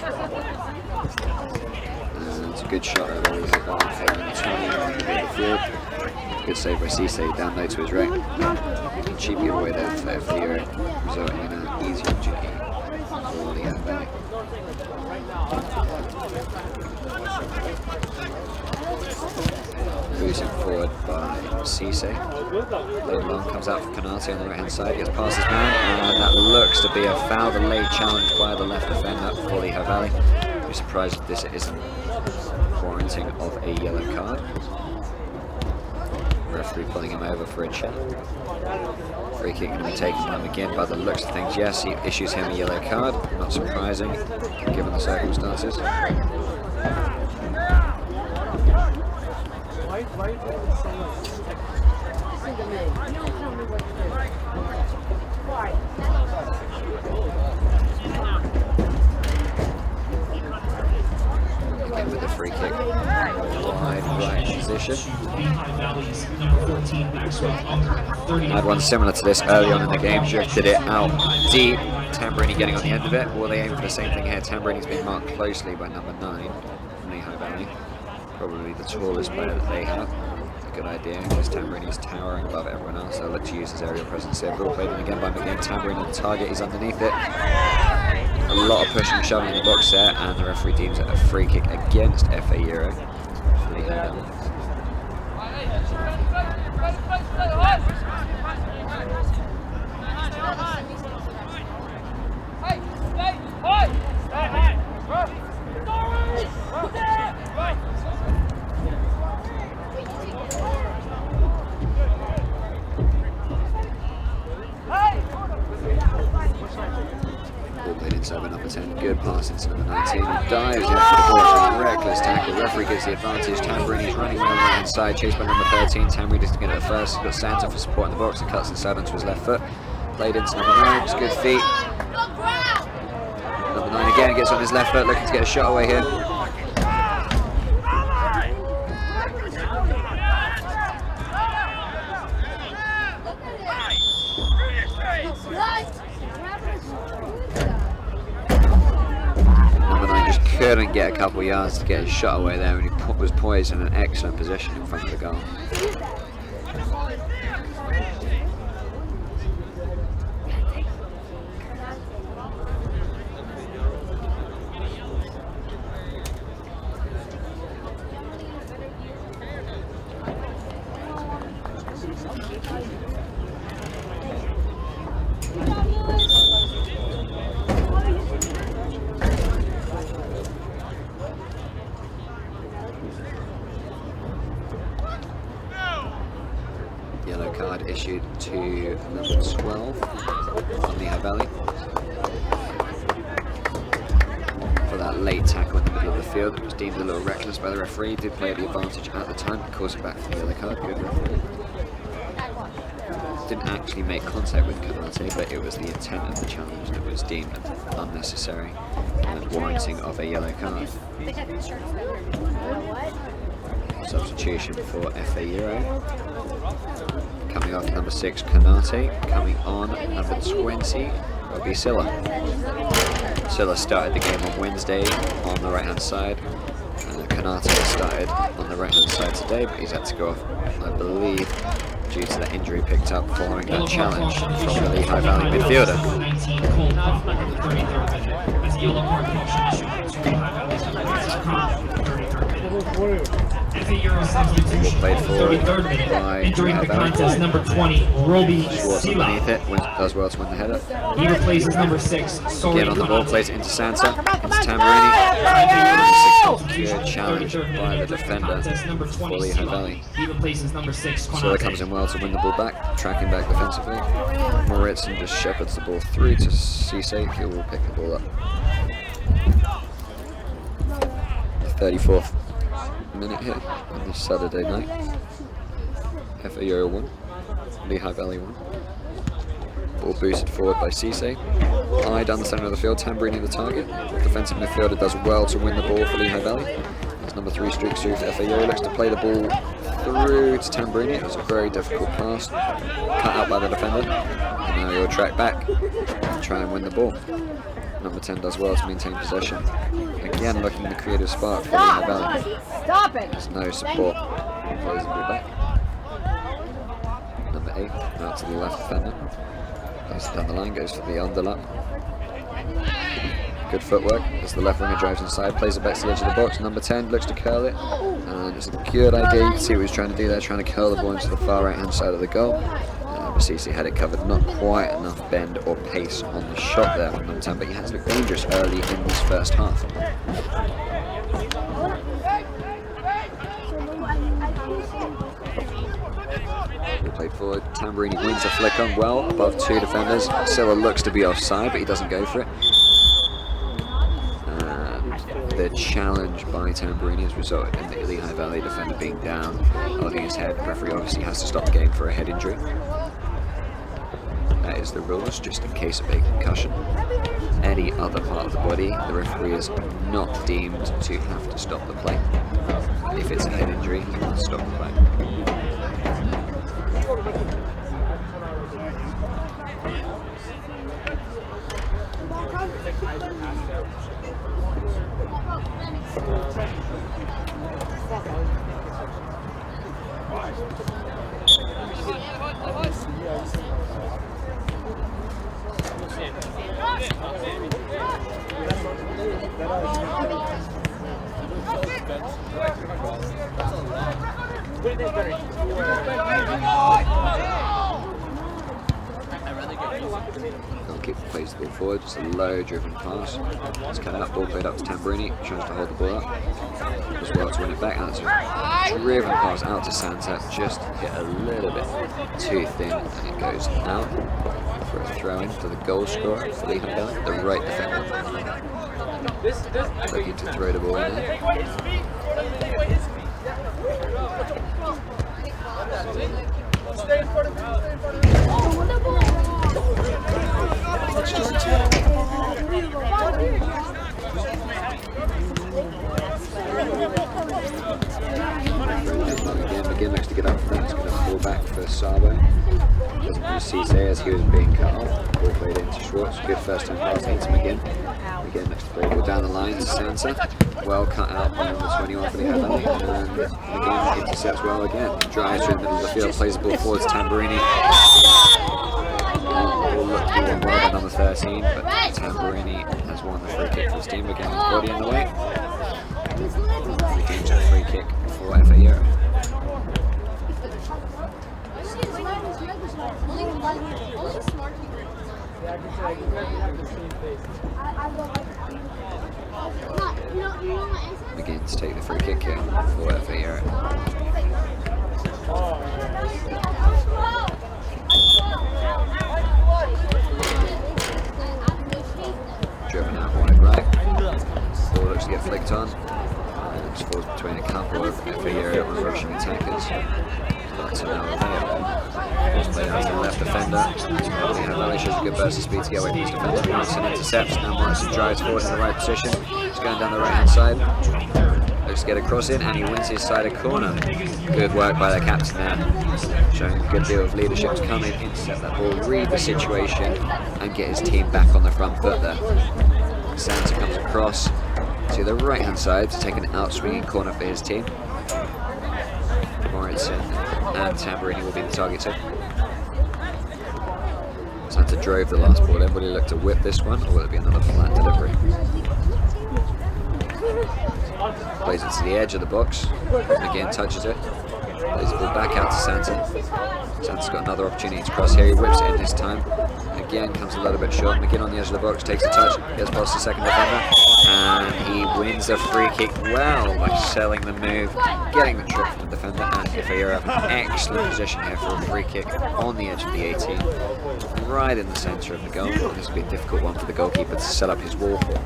It's a good shot over Lehigh Valley for the 20 the field. Good save by Cisse, down low to his right. Cheap giveaway there for FA Euro, resulting in an easy opportunity for Lehigh Valley. Boosted forward by Cisse. Low long comes out for Canate on the right hand side, gets past his man, and that looks to be a foul. The late challenge by the left defender for Lehigh Valley. Be surprised if this isn't warranting of a yellow card. Referee pulling him over for a check. Free kick going to be taken by McGinn by the looks of things. Yes, he issues him a yellow card. Not surprising, given the circumstances. Again with the free kick. Wide right position. Had one similar to this early on in the game, drifted it out deep. Tamburini getting on the end of it. Will they aim for the same thing here? Tamburini's been marked closely by number 9 from Lehigh Valley. Probably the tallest player that they have. A good idea because Tamburini's towering above everyone else. They'll look to use his aerial presence here. Ball played in again by McGinn. Tamburini on the target, he's underneath it. A lot of pushing and shoving in the box there, and the referee deems it a free kick against FA Euro. Lehigh Valley. Ball played inside by number 10. Good pass into number 19. He dives in for the ball. A reckless tackle. Referee gives the advantage. Tamburini's running around the right hand side, chased by number 13. Tamburini doesn't get it at first. He's got Santa for support in the box and cuts inside onto his left foot. Played into number 9. It's good feet. Number 9 again gets on his left foot, looking to get a shot away here. Number 9 just couldn't get a couple yards to get his shot away there, and he was poised in an excellent position in front of the goal. Yellow card issued to number 12 on Lehigh Valley for that late tackle in the middle of the field. It was deemed a little reckless by the referee. Did play at the advantage at the time, calls it back for the yellow card. Good referee. didn't actually make contact with Canate, but it was the intent of the challenge that was deemed unnecessary and warranting of a yellow card. Substitution for FA Euro. Coming off number 6, Canate. Coming on number 20 will be Silla. Silla started the game on Wednesday on the right hand side. Canate started on the right hand side today, but he's had to go off, I believe, due to the injury picked up following that challenge from the Lehigh Valley midfielder. FA Euro substitution Played forward 33rd minute. by Entering the Lehigh contest, number 20, Roby Schwartz Sila. underneath it, does well to win the header. He replaces number 6, Again on the ball, plays it into Santa, into Tamburini. Good challenge by the defender for Lehigh Valley. He replaces number 6, So it comes in well to win the ball back, tracking back defensively. Moritzen just shepherds the ball through to Cisse, who will pick the ball up. 34th minute here on this Saturday night. FA Euro 1, Lehigh Valley 1. Ball boosted forward by Cisse. High down the centre of the field, Tamburini the target. Defensive midfielder does well to win the ball for Lehigh Valley. As number 3 streaks through for FA Euro, looks to play the ball through to Tamburini. It was a very difficult pass, cut out by the defender. And now he'll track back and try and win the ball. Number 10 does well to maintain possession. Again, looking the creative spark for Lehigh Valley. Stop it! There's no support. Plays the ball back. Number 8, out to the left defender. Goes down the line, goes for the underlap. Good footwork as the left winger drives inside, plays it back to the edge of the box. Number 10 looks to curl it, and it's a good idea. You can see what he's trying to do there, trying to curl the ball into the far right hand side of the goal. Cisse had it covered, not quite enough bend or pace on the shot there from number 10, but he has looked dangerous early in this first half. Played forward, Tamburini wins a flick on well above 2 defenders. Silla looks to be offside, but he doesn't go for it. And the challenge by Tamburini has resulted in the Lehigh Valley defender being down, holding his head. The referee obviously has to stop the game for a head injury. That is the rules, just in case of a concussion. Any other part of the body, the referee is not deemed to have to stop the play. If it's a head injury, he must stop the play. Goalkeeper plays the ball forward, just a low driven pass. It's cut out, ball played up to Tamburini, tries to hold the ball up as well to win it back. And it's a driven pass out to Santa, just hit a little bit too thin, and it goes out for a throw in for the goal scorer for Lehigh Valley, the right defender. Looking to throw the ball in there. Again looks to get up for that. It's going to fall back for Sabo. Cisse as he was being cut off. Ball played into Schwartz. Good first time pass into McGinn. McGinn looks to play the ball down the line to Santa. Well cut out by number 21 for the Lehigh Valley. And McGinn intercepts well again. Drives through the middle of the field, plays the ball forward to Tamburini. Ball looked to be one well by number 13, but Tamburini has won the free kick for his team. Again, his body in the way. The game's a free kick for FA Euro. Begin to take the free kick here for FA Euro. Driven out wide right. Ball looks to get flicked on. And it just falls between a couple of FA Euro Russian attackers. But Ball's played out to the left defender. Lehigh Valley shows a good burst of speed to get away from his defender. Morrison intercepts. Now Morrison drives forward in the right position. He's going down the right hand side. Looks to get a cross in, and he wins his side of corner. Good work by the captain there, showing a good deal of leadership to come in, intercept that ball, read the situation, and get his team back on the front foot there. Santa comes across to the right hand side to take an out swinging corner for his team. Morrison and Tamburini will be the targets here. Santa drove the last ball in. Will he look to whip this one, or will it be another flat delivery? Plays it to the edge of the box. Again, touches it. Plays the ball back out to Santa. Santa's got another opportunity to cross here. He whips it in this time. Again, comes a little bit short. McGinn on the edge of the box, takes a touch, gets past the second defender, and he wins the free kick well by selling the move, getting the trick from the defender, and FA Euro have an excellent position here for a free kick on the edge of the 18, right in the centre of the goal. This will be a difficult one for the goalkeeper to set up his wall for.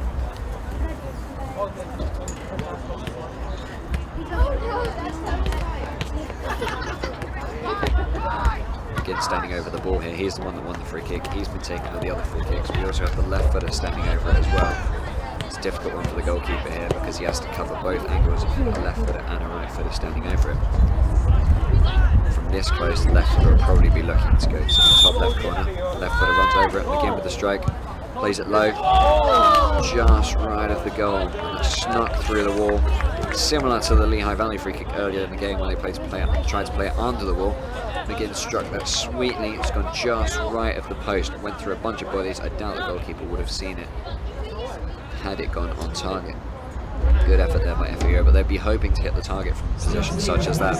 Again, standing over the ball here. He's the one that won the free kick. He's been taking all the other free kicks. We also have the left footer standing over it as well. It's a difficult one for the goalkeeper here because he has to cover both angles, a left footer and a right footer standing over it. From this close, the left footer will probably be looking to go to the top left corner. The left footer runs over it, again with the strike, plays it low, just right of the goal, and it snuck through the wall. Similar to the Lehigh Valley free kick earlier in the game when they tried to play it under the wall. McGinn struck that sweetly. It's gone just right of the post, went through a bunch of bodies. I doubt the goalkeeper would have seen it had it gone on target. Good effort there by FA Euro, but they'd be hoping to hit the target from positions such as that.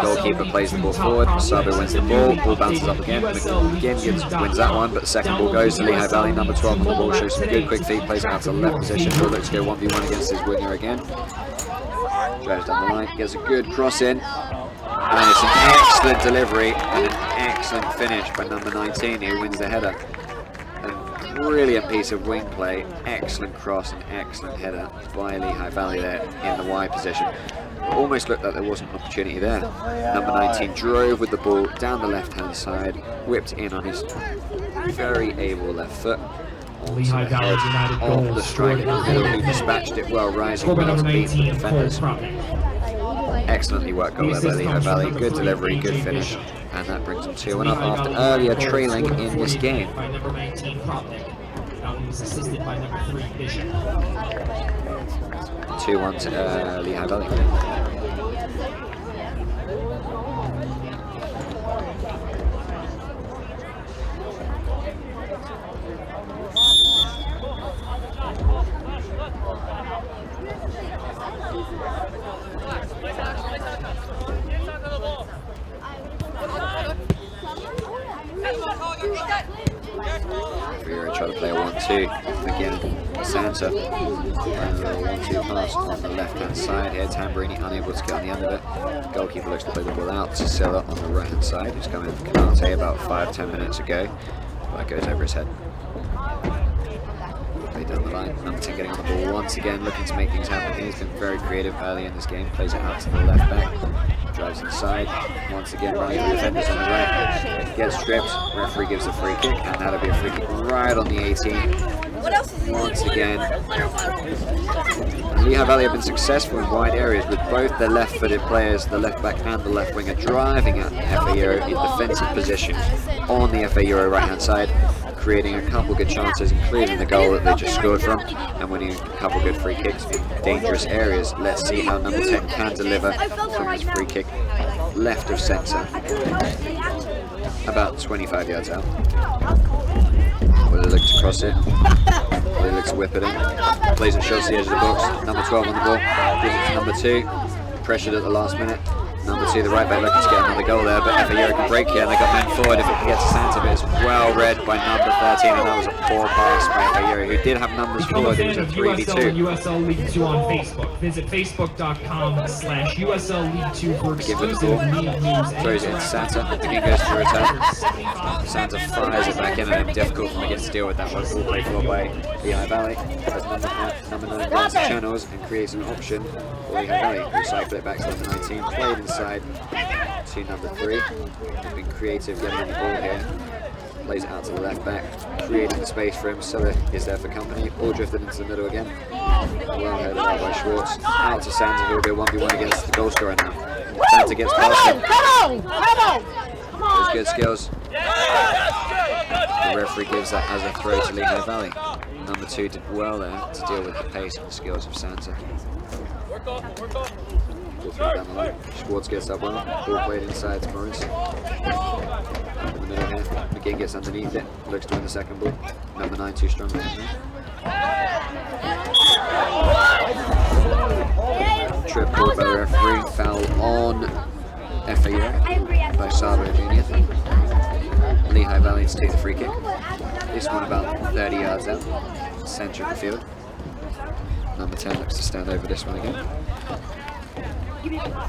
Goalkeeper plays the ball forward, Sabo wins the ball bounces up again. McGinn wins that one, but the second ball goes to Lehigh Valley. Number 12 on the ball shows some good quick feet, plays it out to the left position. Will looks to go 1v1 against his winger again. Drives down the line, gets a good cross in. And it's an excellent delivery and an excellent finish by number 19, who wins the header. A brilliant piece of wing play, excellent cross and excellent header by Lehigh Valley there in the wide position. It almost looked like there wasn't an opportunity there. Number 19 drove with the ball down the left-hand side, whipped in on his very able left foot. Lehigh Valley United Of the striker who dispatched it well, rising well to beat the defenders. Excellently worked goal there by Lehigh Valley. Good delivery, good finish, and that brings them 2-1 up after earlier trailing in this game. 2-1 to Lehigh Valley. Try to play a 1-2 again. Santa and a 1-2 pass on the left hand side here. Tamburini unable to get on the end of it. Goalkeeper looks to play the ball out to Silla on the right hand side, who's coming in for Canate about 5-10 minutes ago. That goes over his head. Play down the line. Number 10 getting on the ball once again, looking to make things happen. He's been very creative early in this game. Plays it out to the left back. Drives inside. Once again, running the defenders on the right. Gets stripped. Referee gives a free kick, and that'll be a free kick right on the 18. Once again, Lehigh Valley have been successful in wide areas with both their left-footed players, the left back and the left winger, driving at FA Euro in defensive position on the FA Euro right-hand side, creating a couple good chances, including the goal that they just scored from, and winning a couple good free kicks in dangerous areas. Let's see how number 10 can deliver from his free kick left of centre, about 25 yards out. Will he look to cross it? Will he look to whip it in? Plays it, shows the edge of the box. Number 12 on the ball, gives it to number 2. Pressured at the last minute. Number 2, the right back, looking to get another goal there, but FA Euro can break here, and they got men forward if it can get to Santa, but it's well read by number 13, and that was a poor pass by FA Euro, who did have numbers forward. It was a 3v2. USL League 2 on Facebook. Visit facebook.com/USL League 2 for exclusive league news. Throws it to Santa, again goes to return. Santa fires it back in, and it's difficult for McGinn to deal with that one. Ball played forward by Lehigh Valley, as number 9 runs the channels and creates an option for Lehigh Valley, who cycle it back to number 19, played inside to number 3. Being creative, getting on the ball here. Plays it out to the left back, creating the space for him. Silla is there for company. Ball drifted into the middle again. Well headed out by Schwartz. Out to Santa, who will be a 1v1 against the goal scorer now. Santa gets past him. Those good skills. The referee gives that as a throw to Lehigh Valley. Number 2 did well there to deal with the pace and the skills of Santa. Ball down the line. Schwartz gets up well. Ball played inside to Morris. In the middle here. McGinn gets underneath it. Looks to win the second ball. Number 9 too strong. Trip ball by the referee. Foul on FA Euro by Sabo Jr. Lehigh Valley to take the free kick. This one about 30 yards out. Centre of the field. Number 10 looks to stand over this one again.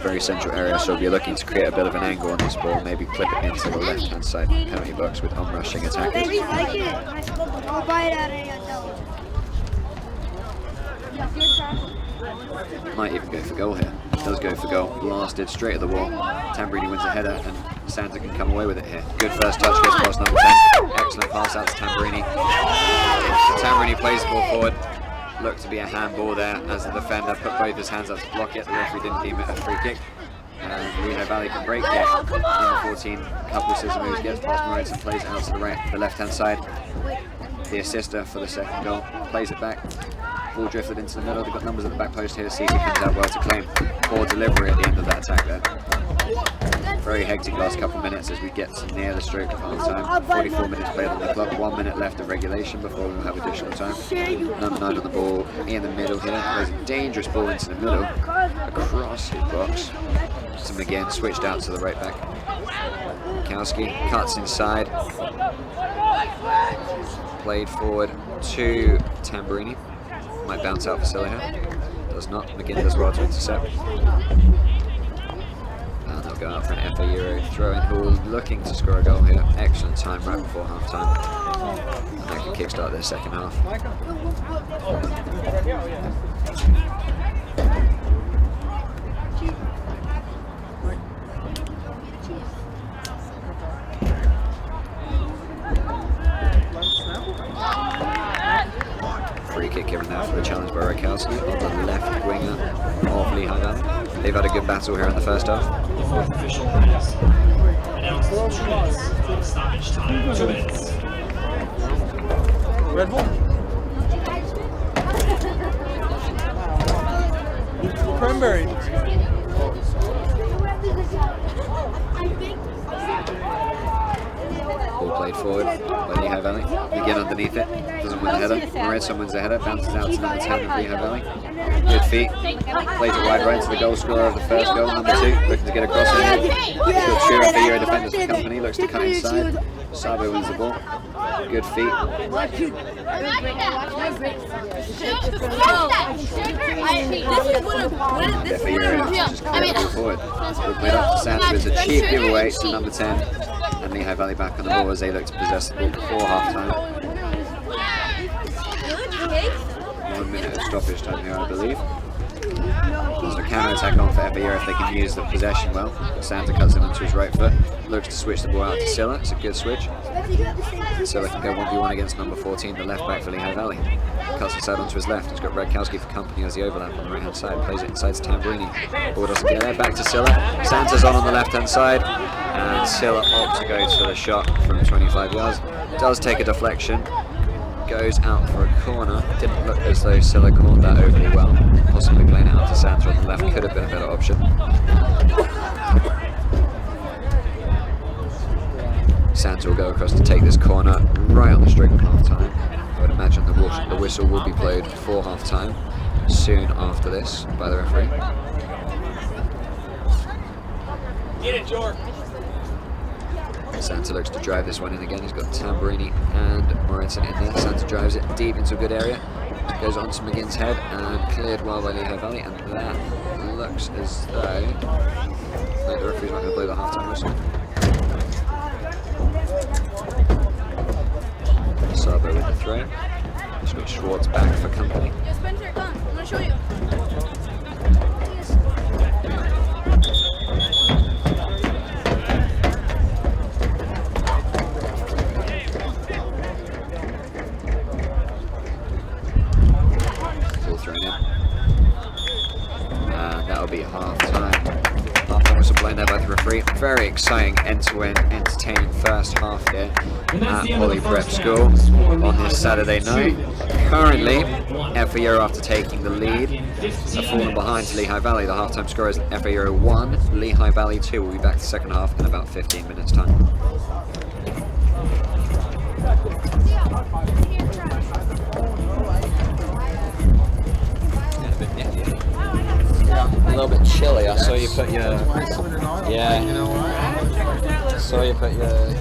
Very central area, so we'll be looking to create a bit of an angle on this ball, maybe clip it into the left-hand side penalty box with on-rushing attackers. Might even go for goal here. Does go for goal. Blasted straight at the wall. Tambrini wins a header and Santa can come away with it here. Good first touch, gets past number 10. Excellent pass out to Tambrini. Tambrini plays the ball forward. Looked to be a handball there as the defender put both his hands up to block it. The referee didn't deem it a free kick. And Lehigh Valley can break it. Number 14, couple of scissor moves, gets past Moritz and plays it out to the left-hand side. The assister for the second goal plays it back. Ball drifted into the middle. They've got numbers at the back post here. Cece comes out well to claim. Poor delivery at the end of that attack there. Very hectic last couple of minutes as we get near the stroke of half time. 44 minutes played on the clock, 1 minute left of regulation before we'll have additional time. Number 9 on the ball in the middle here. There's a dangerous ball into the middle, across his box. So McGinn switched out to the right back. Kowski cuts inside. Played forward to Tambrini. Might bounce out for Silla here. Does not. McGinn does well to intercept. And they'll go out for an FA Euro throw-in. Hall looking to score a goal here. Excellent time right before half time. And that can kickstart their second half. Free kick given now for the challenge by Rakowski on the left winger of Lehigh Valley. They've had a good battle here in the first half. The fourth official has announced 2 minutes. Stoppage time, 2 minutes. Red Bull. Cranberry. Ball played forward by Lehigh Valley. Again underneath it. Doesn't win the header. Moretz wins the header. Bounces out to number 10 of Lehigh Valley. Good feet. Plays it wide right to the goal scorer of the first goal. Number 2 looking to get across the head. He's got 2 FA Euro defenders for company. Looks to cut inside. Sabo wins the ball. Good feet. FA Euro just clear the ball forward. Ball played up to Santa. It's a cheap giveaway to number 10. And Lehigh Valley back on the ball as they look to possess the ball before half time. 1 minute of stoppage time here, I believe. There's a counter attack on for FA Euro if they can use the possession well. Santa cuts in onto his right foot. Looks to switch the ball out to Silla. It's a good switch. Silla can go 1v1 against number 14, the left back for Lehigh Valley. Cuts inside onto his left. He's got Radkowski for company as the overlap on the right hand side. Plays it inside to Tambrini. Ball doesn't get there. Back to Silla. Santa's on the left hand side. And Silla opts to go to the shot from 25 yards. Does take a deflection. Goes out for a corner. Didn't look as though Silla caught that overly well. Possibly playing it out to Santa on the left could have been a better option. Santa will go across to take this corner right on the stroke of half time. I would imagine the whistle will be played for half time soon after this by the referee. Get it, Jorg. Santa looks to drive this one in again. He's got Tambrini and Moretson in there. Santa drives it deep into a good area. Goes on to McGinn's head and cleared well by Lehigh Valley. And that looks as though the referee's not going to blow the half-time whistle. Sabo with the throw. Just got Schwartz back for company. Yo, Spencer, come. I'm going to show you. referee. Very exciting end-to-end entertaining first half here And that's at the end of Poly the Prep first School half. Score on Lehigh this Saturday Valley night. 2, Currently, Euro 1. FA Euro, after taking the lead, Back in 15 have fallen minutes. behind to Lehigh Valley. The halftime score is FA Euro 1, Lehigh Valley 2. We'll be back to the second half in about 15 minutes time. A little bit chilly. I saw you put your saw you put your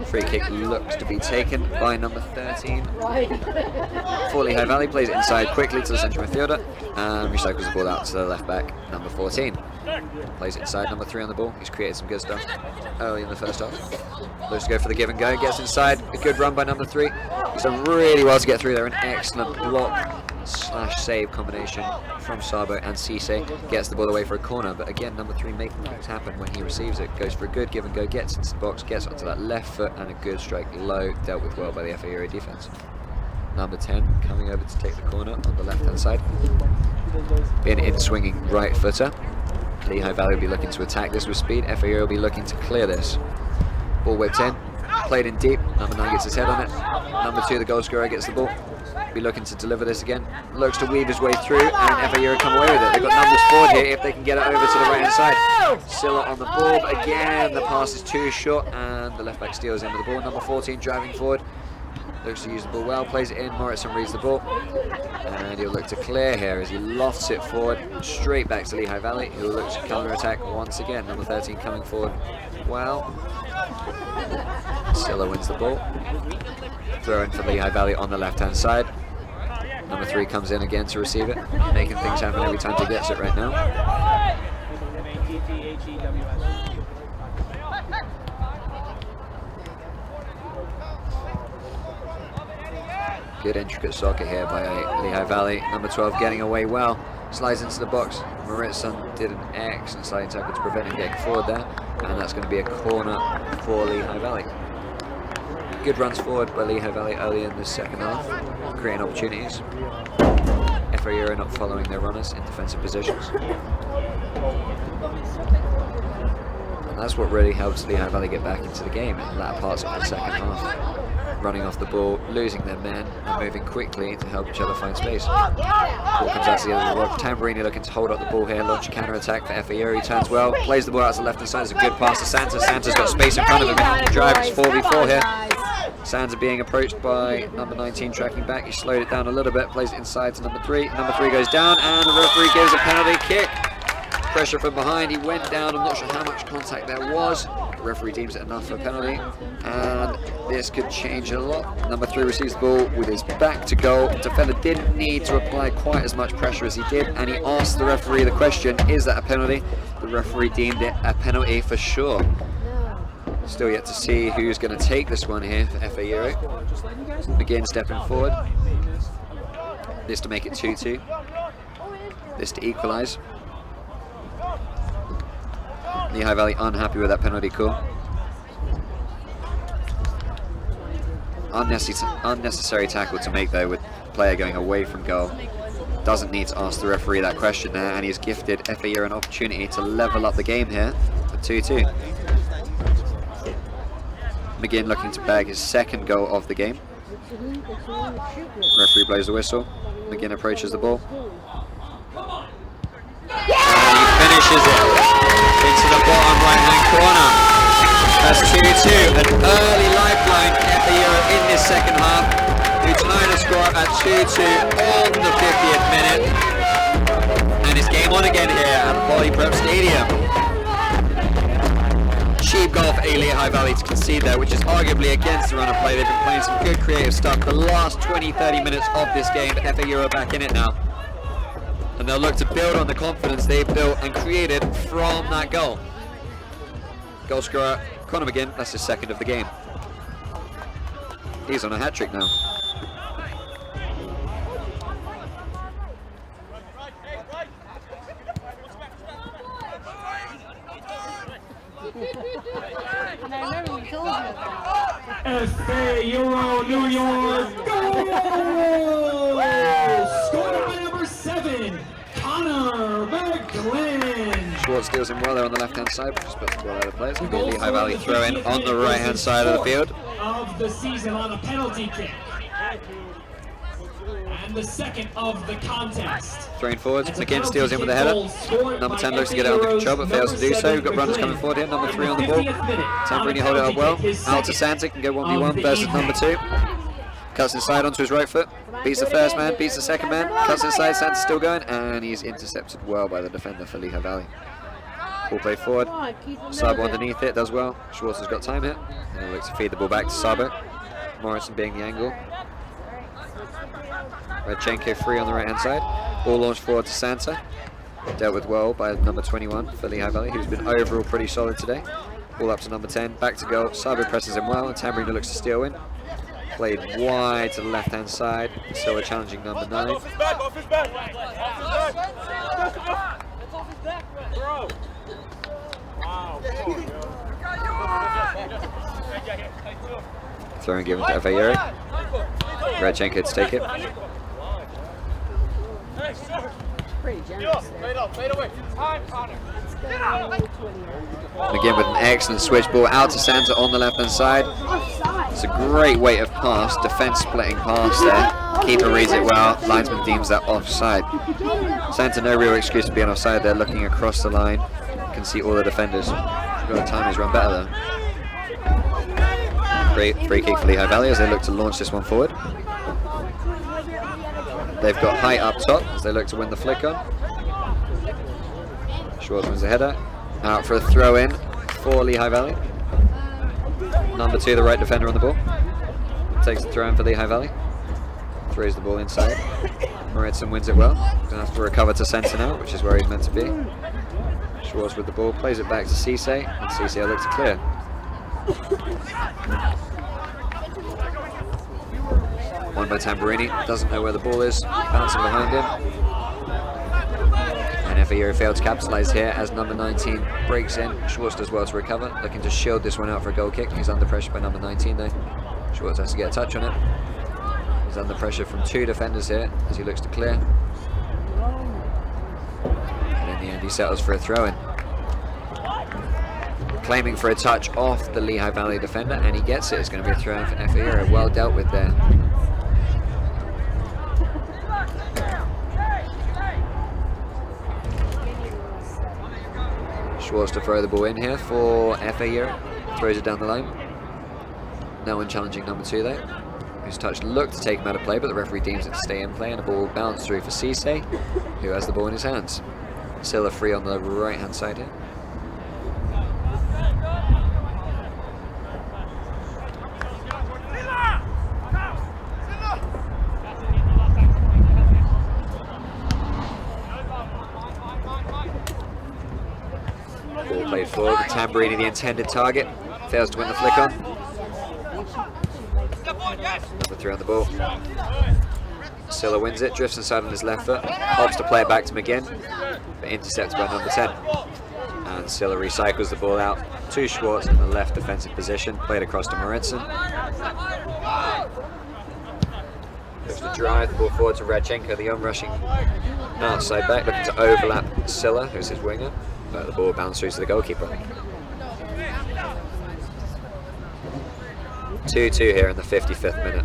Free kick looks to be taken by number 13. For Lehigh Valley, plays it inside quickly to the central midfielder and recycles the ball out to the left back, number 14. Plays it inside, number 3 on the ball. He's created some good stuff early in the first half. Looks to go for the give and go, gets inside, a good run by number 3. He's done really well to get through there, an excellent block / save combination from Sabo and Cisse. Gets the ball away for a corner, but again, number 3 making things happen when he receives it. Goes for a good give and go, gets into the box, gets onto that left foot, and a good strike low, dealt with well by the FA Euro defense. Number 10 coming over to take the corner on the left-hand side. Being in swinging right footer. Lehigh Valley will be looking to attack this with speed. FA Euro will be looking to clear this. Ball whipped in, played in deep. Number 9 gets his head on it. Number 2, the goal scorer, gets the ball. Be looking to deliver this again. Looks to weave his way through, and FA Euro come away with it. They've got numbers forward here if they can get it over to the right-hand side. Silla on the ball, but again, the pass is too short, and the left-back steals in with the ball. Number 14 driving forward. Looks to use the ball well, plays it in. Morrison reads the ball, and he'll look to clear here as he lofts it forward, straight back to Lehigh Valley, who will look to counter-attack once again. Number 13 coming forward well. Silla wins the ball. Throw in for Lehigh Valley on the left-hand side. Number 3 comes in again to receive it, making things happen every time he gets it right now. Good intricate soccer here by Lehigh Valley. Number 12 getting away well. Slides into the box. Maritson did an excellent sliding tackle to prevent him getting forward there. And that's going to be a corner for Lehigh Valley. Good runs forward by Lehigh Valley early in the second half, creating opportunities. FA Euro not following their runners in defensive positions. And that's what really helps Lehigh Valley get back into the game in the latter parts of the second half. Running off the ball, losing their men, and moving quickly to help each other find space. Ball comes out to the other of the rock. Tamburini looking to hold up the ball here, launch a counter-attack for FA Euro. He turns well, plays the ball out to the left-hand side. It's a good pass to Santa. Santa's got space in front of him. Drive, it's 4v4 here. Santa being approached by number 19 tracking back. He slowed it down a little bit, plays it inside to number 3. Number 3 goes down, and the referee gives a penalty kick. Pressure from behind, he went down. I'm not sure how much contact there was. The referee deems it enough for a penalty, and this could change a lot. Number 3 receives the ball with his back to goal. The defender didn't need to apply quite as much pressure as he did, and he asked the referee the question, is that a penalty? The referee deemed it a penalty for sure. Still yet to see who's going to take this one here for FA Euro. Begin stepping forward. This to make it 2-2. This to equalise. Lehigh Valley unhappy with that penalty call. Unnecessary tackle to make though, with the player going away from goal. Doesn't need to ask the referee that question there, and he's gifted FA Euro an opportunity to level up the game here for 2-2. McGinn looking to bag his second goal of the game. Referee blows the whistle. McGinn approaches the ball. And he finishes it into the bottom right-hand corner. That's 2-2. An early lifeline for FA Euro in this second half, who tonight has scored at 2-2 on the 50th minute. And it's game on again here at the Polyprep Stadium. Cheap goal for Lehigh Valley to concede there, which is arguably against the run of play. They've been playing some good creative stuff the last 20-30 minutes of this game, but FA Euro back in it now. And they'll look to build on the confidence they've built and created from that goal. Goal scorer, Conor McGinn, that's his second of the game. He's on a hat-trick now. FA Euro New York, goal! Scored by number 7, Conor McGinn. Schwartz deals him well there on the left-hand side, just puts the ball out of play. It's going to be a Lehigh Valley throw-in on the right-hand side of the field. Of the season on a penalty kick. And the second of the contest. Throwing forwards, McGinn steals in with the header. Number 10 looks to get it under control, but fails to do so. We've got runners coming forward here. Number 3 on the ball. Tamburini hold it up well. Out to Santa, can go 1v1 versus number 2. Cuts inside onto his right foot. Beats the first man, beats the second man. Cuts inside, Santa's still going, and he's intercepted well by the defender for Lehigh Valley. Ball played forward. Come on, keep them Sabo moving. underneath it, does well. Schwartz has got time here. And he looks to feed the ball back to Sabo. Morrison being the angle. Radchenko free on the right hand side. Ball launched forward to Santa. Dealt with well by number 21 for Lehigh Valley, who's been overall pretty solid today. Ball up to number 10, back to goal. Sabo presses him well, and Tamburino looks to steal in. Played wide to the left hand side. Still a challenging number 9. Off his back, off his back. Bro. Wow. Throw and given to FA Euro. Radchenko to take it. Pretty generous there. Again with an excellent switch ball out to Santa on the left hand side. It's a great weight of pass, defense splitting pass there. Keeper reads it well, linesman deems that offside. Santa no real excuse to be on offside there, looking across the line. You can see all the defenders. The time has run better though. Free kick for Lehigh Valley as they look to launch this one forward. They've got height up top as they look to win the flick on. Schwartz wins the header. Out for a throw in for Lehigh Valley. Number 2, the right defender on the ball. Takes the throw in for Lehigh Valley. Throws the ball inside. Moritson wins it well. Gonna have to recover to centre now, which is where he's meant to be. Schwartz with the ball, plays it back to Cisse, and Cisse looks to clear. One by Tamburini, doesn't know where the ball is, bouncing behind him. And FA Euro failed to capitalise here as number 19 breaks in. Schwartz does well to recover, looking to shield this one out for a goal kick. He's under pressure by number 19 though. Schwartz has to get a touch on it. He's under pressure from 2 defenders here as he looks to clear. And in the end he settles for a throw-in. Claiming for a touch off the Lehigh Valley defender, and he gets it. It's going to be a throw-in for FA Euro. Well dealt with there. Schwartz to throw the ball in here for FA Euro. Throws it down the line. No one challenging number 2 though. Whose touch looked to take him out of play, but the referee deems it to stay in play, and the ball bounced through for Cisse, who has the ball in his hands. Still a free on the right hand side here. Ball played forward with Tamburini, the intended target. Fails to win the flick on. Number 3 on the ball. Silla wins it, drifts inside on his left foot, opts to play it back to McGinn, but intercepted by number 10. And Silla recycles the ball out to Schwartz in the left defensive position, played across to Moritson. Looks to drive the ball forward to Radchenko, the on-rushing outside back, looking to overlap Silla, who's his winger, but the ball bounced through to the goalkeeper. 2-2 here in the 55th minute.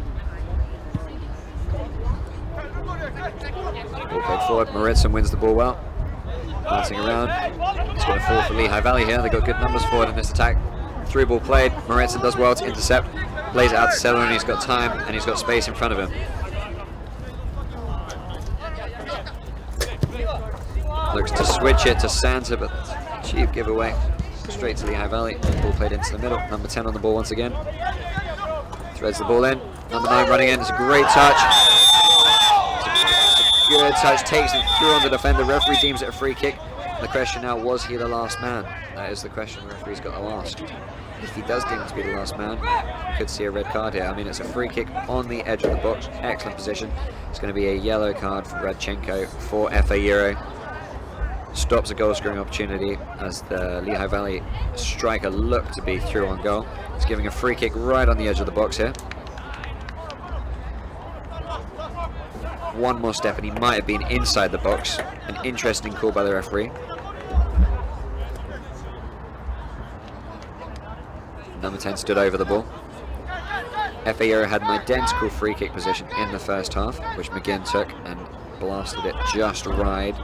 Ball played forward, Moritson wins the ball well. Bouncing around. It's going to fall for Lehigh Valley here. They've got good numbers forward in this attack. Through ball played, Moritson does well to intercept. Plays it out to Sella, and he's got time and he's got space in front of him. Looks to switch it to Santa, but cheap giveaway. Straight to Lehigh Valley. Ball played into the middle. Number 10 on the ball once again. Threads the ball in. Number 9 running in. It's a great touch. It's a good touch. Takes him through on the defender. Referee deems it a free kick. And the question now, was he the last man? That is the question the referee's got to ask. If he does deem to be the last man, we could see a red card here. I mean, it's a free kick on the edge of the box. Excellent position. It's going to be a yellow card for Radchenko for FA Euro. Stops a goal scoring opportunity as the Lehigh Valley striker looked to be through on goal. It's giving a free kick right on the edge of the box here. One more step and he might have been inside the box. An interesting call by the referee. Number 10 stood over the ball. FA Euro had an identical free kick position in the first half, which McGinn took and blasted it just wide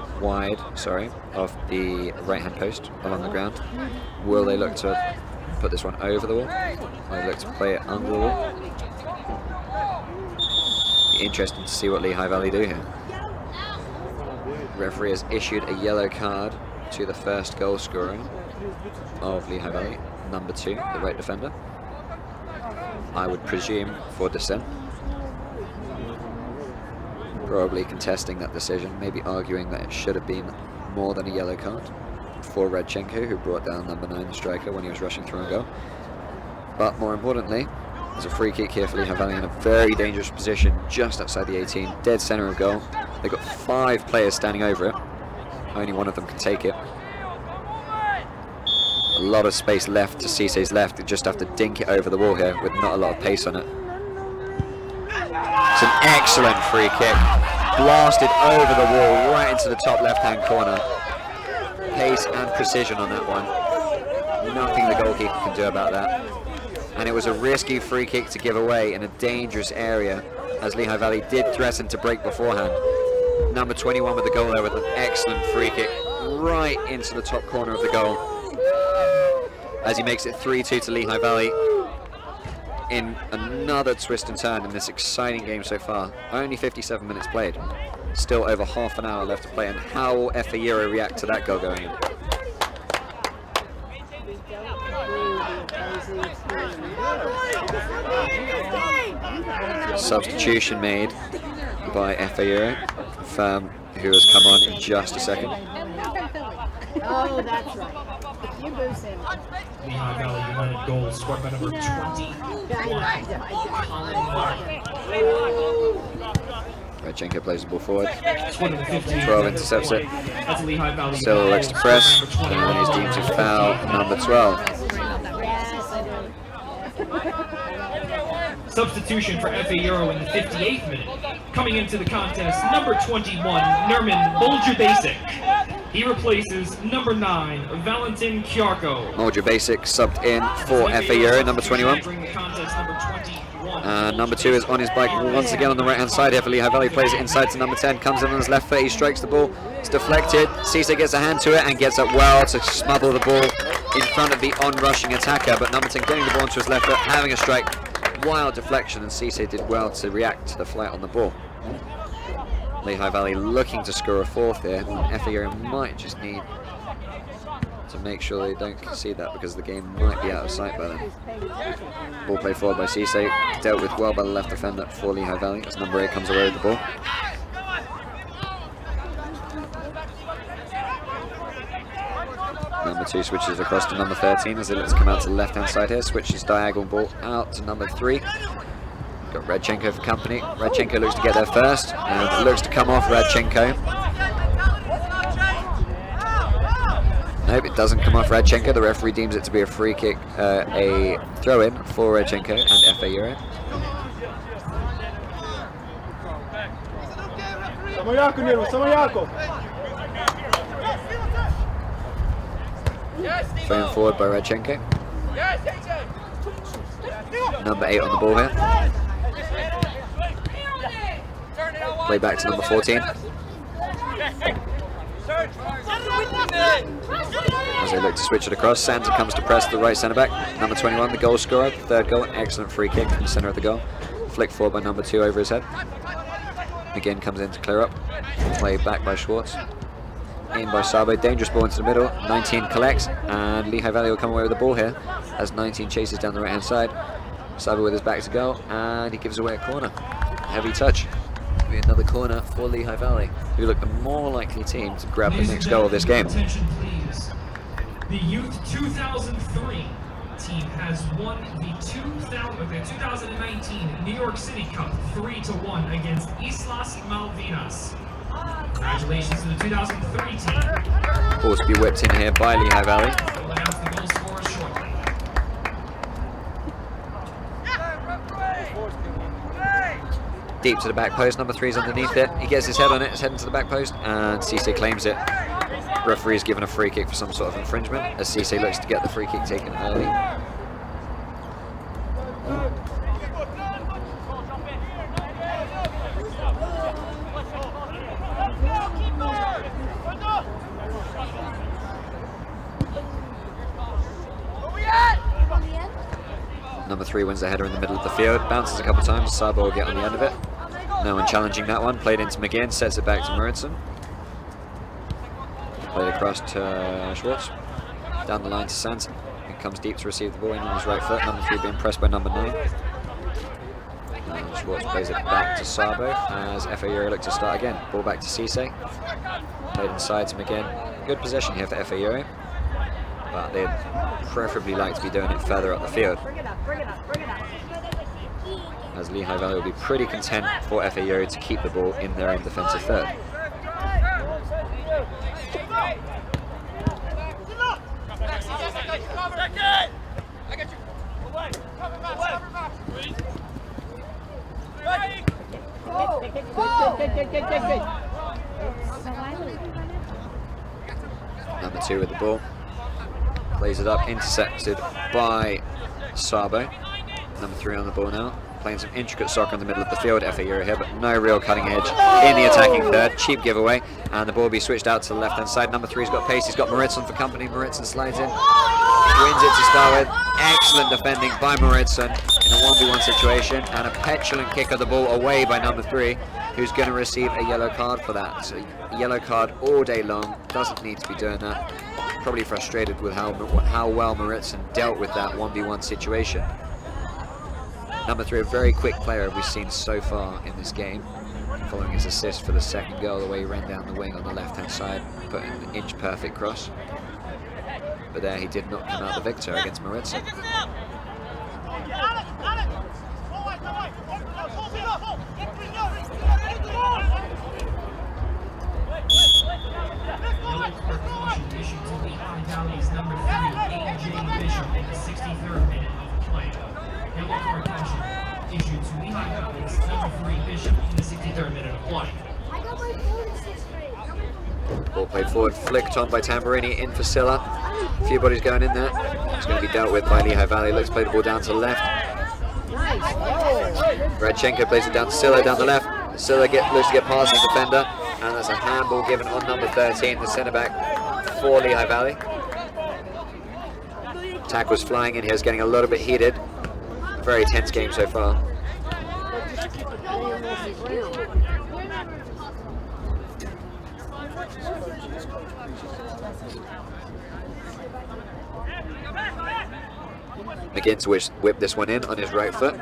of the right hand post along the ground. Will they look to put this one over the wall? Will they look to play it under the wall? Be interesting to see what Lehigh Valley do here. Referee has issued a yellow card to the first goal scorer of Lehigh Valley, number 2, the right defender. I would presume for dissent. Probably contesting that decision, maybe arguing that it should have been more than a yellow card for Radchenko, who brought down number 9, the striker, when he was rushing through a goal. But more importantly, there's a free kick here for Lehigh Valley in a very dangerous position just outside the 18, dead centre of goal. They've got 5 players standing over it. Only one of them can take it. A lot of space left to Cisse's left. They just have to dink it over the wall here with not a lot of pace on it. It's an excellent free kick. Blasted over the wall right into the top left-hand corner. Pace and precision on that one. Nothing the goalkeeper can do about that. And it was a risky free kick to give away in a dangerous area, as Lehigh Valley did threaten to break beforehand. Number 21 with the goal there with an excellent free kick right into the top corner of the goal, as he makes it 3-2 to Lehigh Valley in another twist and turn in this exciting game so far. Only 57 minutes played. Still over half an hour left to play, and how will FA Euro react to that goal going in? Substitution made by FA Euro, who has come on in just a second. Oh, that's right. You go, Sam. Lehigh Valley United goal scored by number 20. Radchenko plays the ball forward. 12 intercepts it. That's Lehigh Valley. Still looks to press, and he's deemed to foul number 12. Substitution for FA Euro in the 58th minute. Coming into the contest, number 21, Nerman Bolger-Basic. He replaces number 9, Valentin Kjarko. Bolger-Basic subbed in for FA Euro, number 21. Number 2 is on his bike once again on the right hand side here for Lehigh Valley. Plays it inside to number 10, comes in on his left foot, he strikes the ball, it's deflected. Cisse gets a hand to it and gets up well to smother the ball in front of the on-rushing attacker, but number 10 getting the ball onto his left foot, having a strike. Wild deflection, and Cisse did well to react to the flight on the ball. Lehigh Valley looking to score a 4th here. FA Euro might just need to make sure they don't concede that, because the game might be out of sight by then. Ball played forward by Cisse, dealt with well by the left defender for Lehigh Valley as number 8 comes away with the ball. Number 2 switches across to number 13 as it looks to come out to the left-hand side here. Switches diagonal ball out to number 3. Got Radchenko for company. Radchenko looks to get there first, and it looks to come off Radchenko. Nope, it doesn't come off Radchenko. The referee deems it to be a free kick, a throw-in for Radchenko and FA Euro. Thrown forward by Radchenko. Number 8 on the ball here. Play back to number 14. As they look to switch it across, Santa comes to press the right centre back. Number 21, the goal scorer, the 3rd goal, excellent free kick from the centre of the goal. Flick forward by number 2 over his head. Again comes in to clear up. Play back by Schwartz. In by Sabo, dangerous ball into the middle. 19 collects, and Lehigh Valley will come away with the ball here as 19 chases down the right hand side. Sabo with his back to goal, and he gives away a corner. Heavy touch. It'll be another corner for Lehigh Valley, who look the more likely team to grab the next goal of this game. Attention, please. The Youth 2003 team has won the 2019 New York City Cup 3-1 against Islas Malvinas. Congratulations to the 2003 team. Ball to be whipped in here by Lehigh Valley. We'll announce the goal scorers shortly. Deep to the back post, number 3 is underneath it. He gets his head on it, it's heading to the back post, and Cisse claims it. Referee is given a free kick for some sort of infringement, as Cisse looks to get the free kick taken early. Number 3 wins the header in the middle of the field, bounces a couple of times, Sabo will get on the end of it. No one challenging that one, played into McGinn, sets it back to Murison. Played across to Schwartz. Down the line to Sansa. He comes deep to receive the ball in on his right foot. Number 3 being pressed by number 9. And Schwartz plays it back to Sabo as FA Euro look to start again. Ball back to Cisse. Played inside to McGinn. Good possession here for FA Euro, but they'd preferably like to be doing it further up the field. As Lehigh Valley will be pretty content for FA Euro to keep the ball in their own defensive third. Number 2 with the ball. Plays it up, intercepted by Sabo. Number 3 on the ball now. Playing some intricate soccer in the middle of the field. FA Euro here, but no real cutting edge in the attacking third. Cheap giveaway, and the ball will be switched out to the left-hand side. Number 3's got pace. He's got Maritson for company. Maritson slides in, wins it to start with. Excellent defending by Maritson in a 1v1 situation, and a petulant kick of the ball away by number 3, who's going to receive a yellow card for that. So a yellow card all day long. Doesn't need to be doing that. Probably frustrated with how well Maritson dealt with that 1v1 situation. Number 3, a very quick player we've seen so far in this game, following his assist for the second goal, the way he ran down the wing on the left-hand side, putting an inch-perfect cross. But there he did not come out the victor against Maritson. Number 3, AJ Bishop in the 63rd minute of play. Yellow card caution issued to Lehigh Valley's number 3 Bishop in the 63rd minute of play. Ball played forward, flicked on by Tamburini, in for Silla. A few bodies going in there. It's going to be dealt with by Lehigh Valley. Looks to play the ball down to the left. Radchenko plays it down to Silla down the left. Silla looks to get past the defender, and that's a handball given on number 13, the centre back for Lehigh Valley. Tackles flying in here, is getting a little bit heated. Very tense game so far. McGinn to whip this one in on his right foot.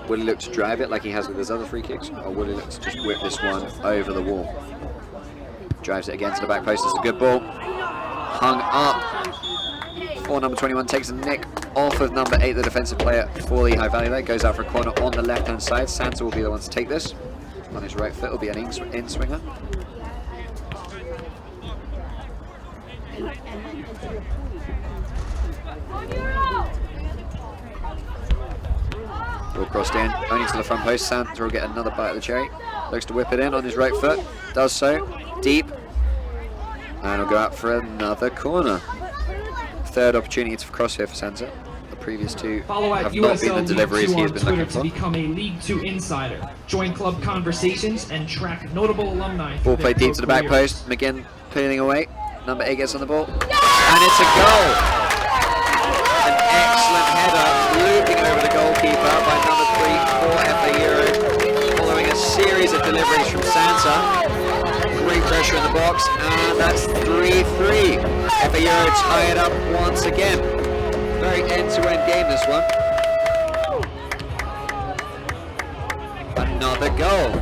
Will he look to drive it like he has with his other free kicks, or will he look to just whip this one over the wall? Drives it again to the back post. It's a good ball. Hung up. For number 21 takes a nick off of number 8, the defensive player for Lehigh Valley. That goes out for a corner on the left-hand side. Santa will be the one to take this. On his right foot will be an in-swinger. Ball crossed in, only to the front post. Santa will get another bite of the cherry. Looks to whip it in on his right foot. Does so. Deep. And will go out for another corner. Third opportunity to cross here for Santa. The previous 2 have not been the deliveries he has been looking for. To become a League 2 insider. Join club conversations and track notable alumni. Ball played deep to the back post. McGinn peeling away. Number 8 gets on the ball. And it's a goal! An excellent header looping over the goalkeeper by number 3 for FA Euro. Following a series of deliveries from Santa. Great pressure in the box, and that's 3-3. FA Euro tie it up once again. Very end-to-end game, this one. Another goal.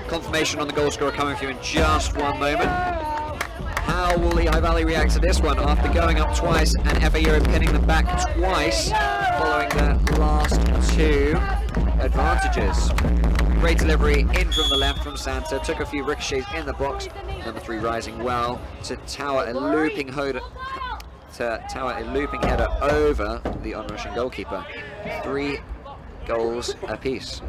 Confirmation on the goal scorer coming for you in just one moment. How will Lehigh Valley react to this one after going up twice and FA Euro pinning them back twice following their last 2 advantages? Great delivery in from the left from Santa. Took a few ricochets in the box. Number 3 rising well to tower a looping header over the on-rushing goalkeeper. 3 goals apiece.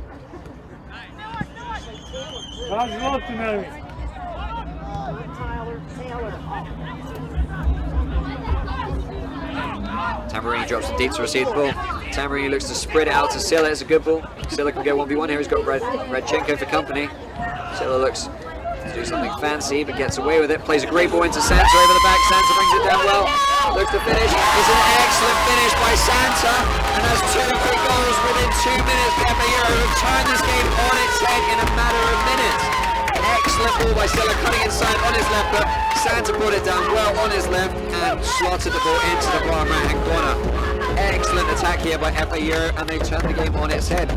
Tamburini drops it deep to receive the ball. Tamburini looks to spread it out to Silla. It's a good ball. Silla can go 1v1 here. He's got Radchenko for company. Silla looks to do something fancy, but gets away with it. Plays a great ball into Santa over the back. Santa brings it down well. Looks to finish. It's an excellent finish by Santa, and has 2 quick goals within 2 minutes. FA Euro have turned this game on its head in a matter of minutes. Excellent ball by Silla, cutting inside on his left foot. Santa brought it down well on his left and slotted the ball into the bottom right hand corner. Excellent attack here by FA Euro, and they turned the game on its head.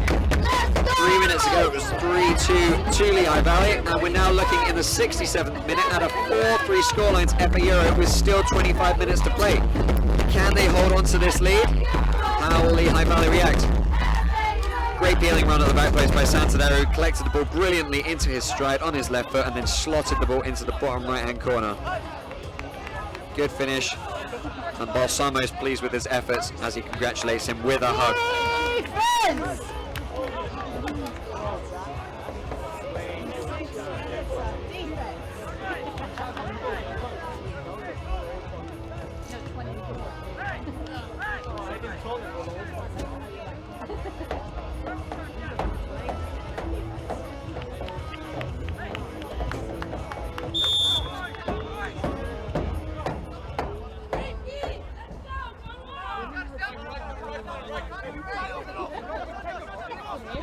3 minutes ago it was 3-2 to Lehigh Valley, and we're now looking in the 67th minute at a 4-3 scoreline to FA Euro with still 25 minutes to play. Can they hold on to this lead? How will Lehigh Valley react? Great peeling run at the back post by Santander, who collected the ball brilliantly into his stride on his left foot and then slotted the ball into the bottom right hand corner. Good finish, and Balsamo is pleased with his efforts as he congratulates him with a hug.